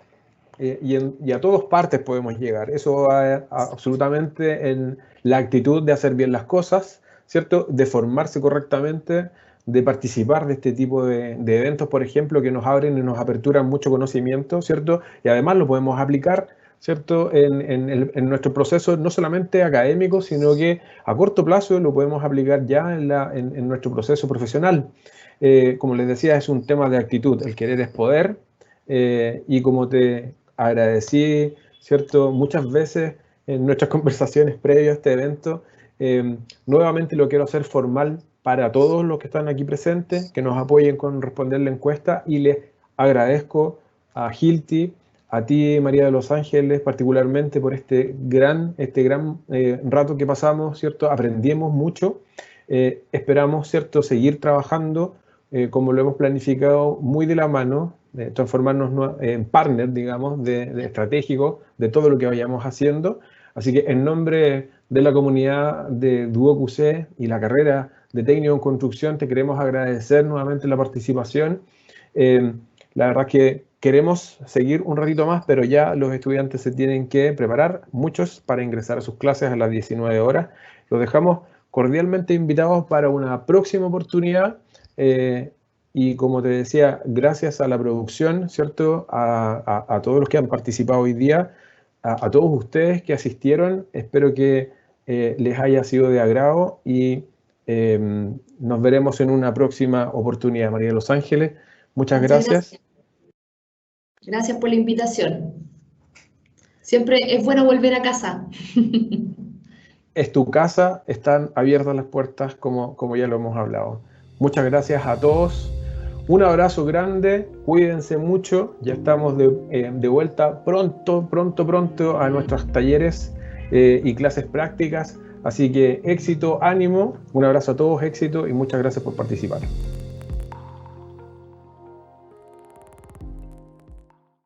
y a todas partes podemos llegar. Eso va absolutamente en la actitud de hacer bien las cosas, ¿cierto? De formarse correctamente, de participar de este tipo de eventos, por ejemplo, que nos abren y nos aperturan mucho conocimiento, ¿cierto? Y además lo podemos aplicar, ¿cierto? En nuestro proceso, no solamente académico, sino que a corto plazo lo podemos aplicar ya en nuestro proceso profesional. Como les decía, es un tema de actitud. El querer es poder. Y como te agradecí, ¿cierto? Muchas veces en nuestras conversaciones previas a este evento, nuevamente lo quiero hacer formal para todos los que están aquí presentes, que nos apoyen con responder la encuesta, y les agradezco a Hilti, a ti, María de los Ángeles, particularmente por este gran rato que pasamos, ¿cierto? Aprendimos mucho, esperamos, ¿cierto?, seguir trabajando como lo hemos planificado, muy de la mano, transformarnos en partner, digamos, de estratégico de todo lo que vayamos haciendo. Así que en nombre de la comunidad de Duoc UC y la carrera de técnico en construcción, te queremos agradecer nuevamente la participación. La verdad es que queremos seguir un ratito más, pero ya los estudiantes se tienen que preparar, muchos, para ingresar a sus clases a las 19 horas. Los dejamos cordialmente invitados para una próxima oportunidad. Y como te decía, gracias a la producción, ¿cierto? A todos los que han participado hoy día, a todos ustedes que asistieron, espero que les haya sido de agrado y nos veremos en una próxima oportunidad. María de los Ángeles, muchas gracias. Gracias por la invitación. Siempre es bueno volver a casa. Es tu casa, están abiertas las puertas como ya lo hemos hablado. Muchas gracias a todos. Un abrazo grande, cuídense mucho. Ya estamos de vuelta pronto a nuestros talleres y clases prácticas. Así que éxito, ánimo. Un abrazo a todos, éxito y muchas gracias por participar.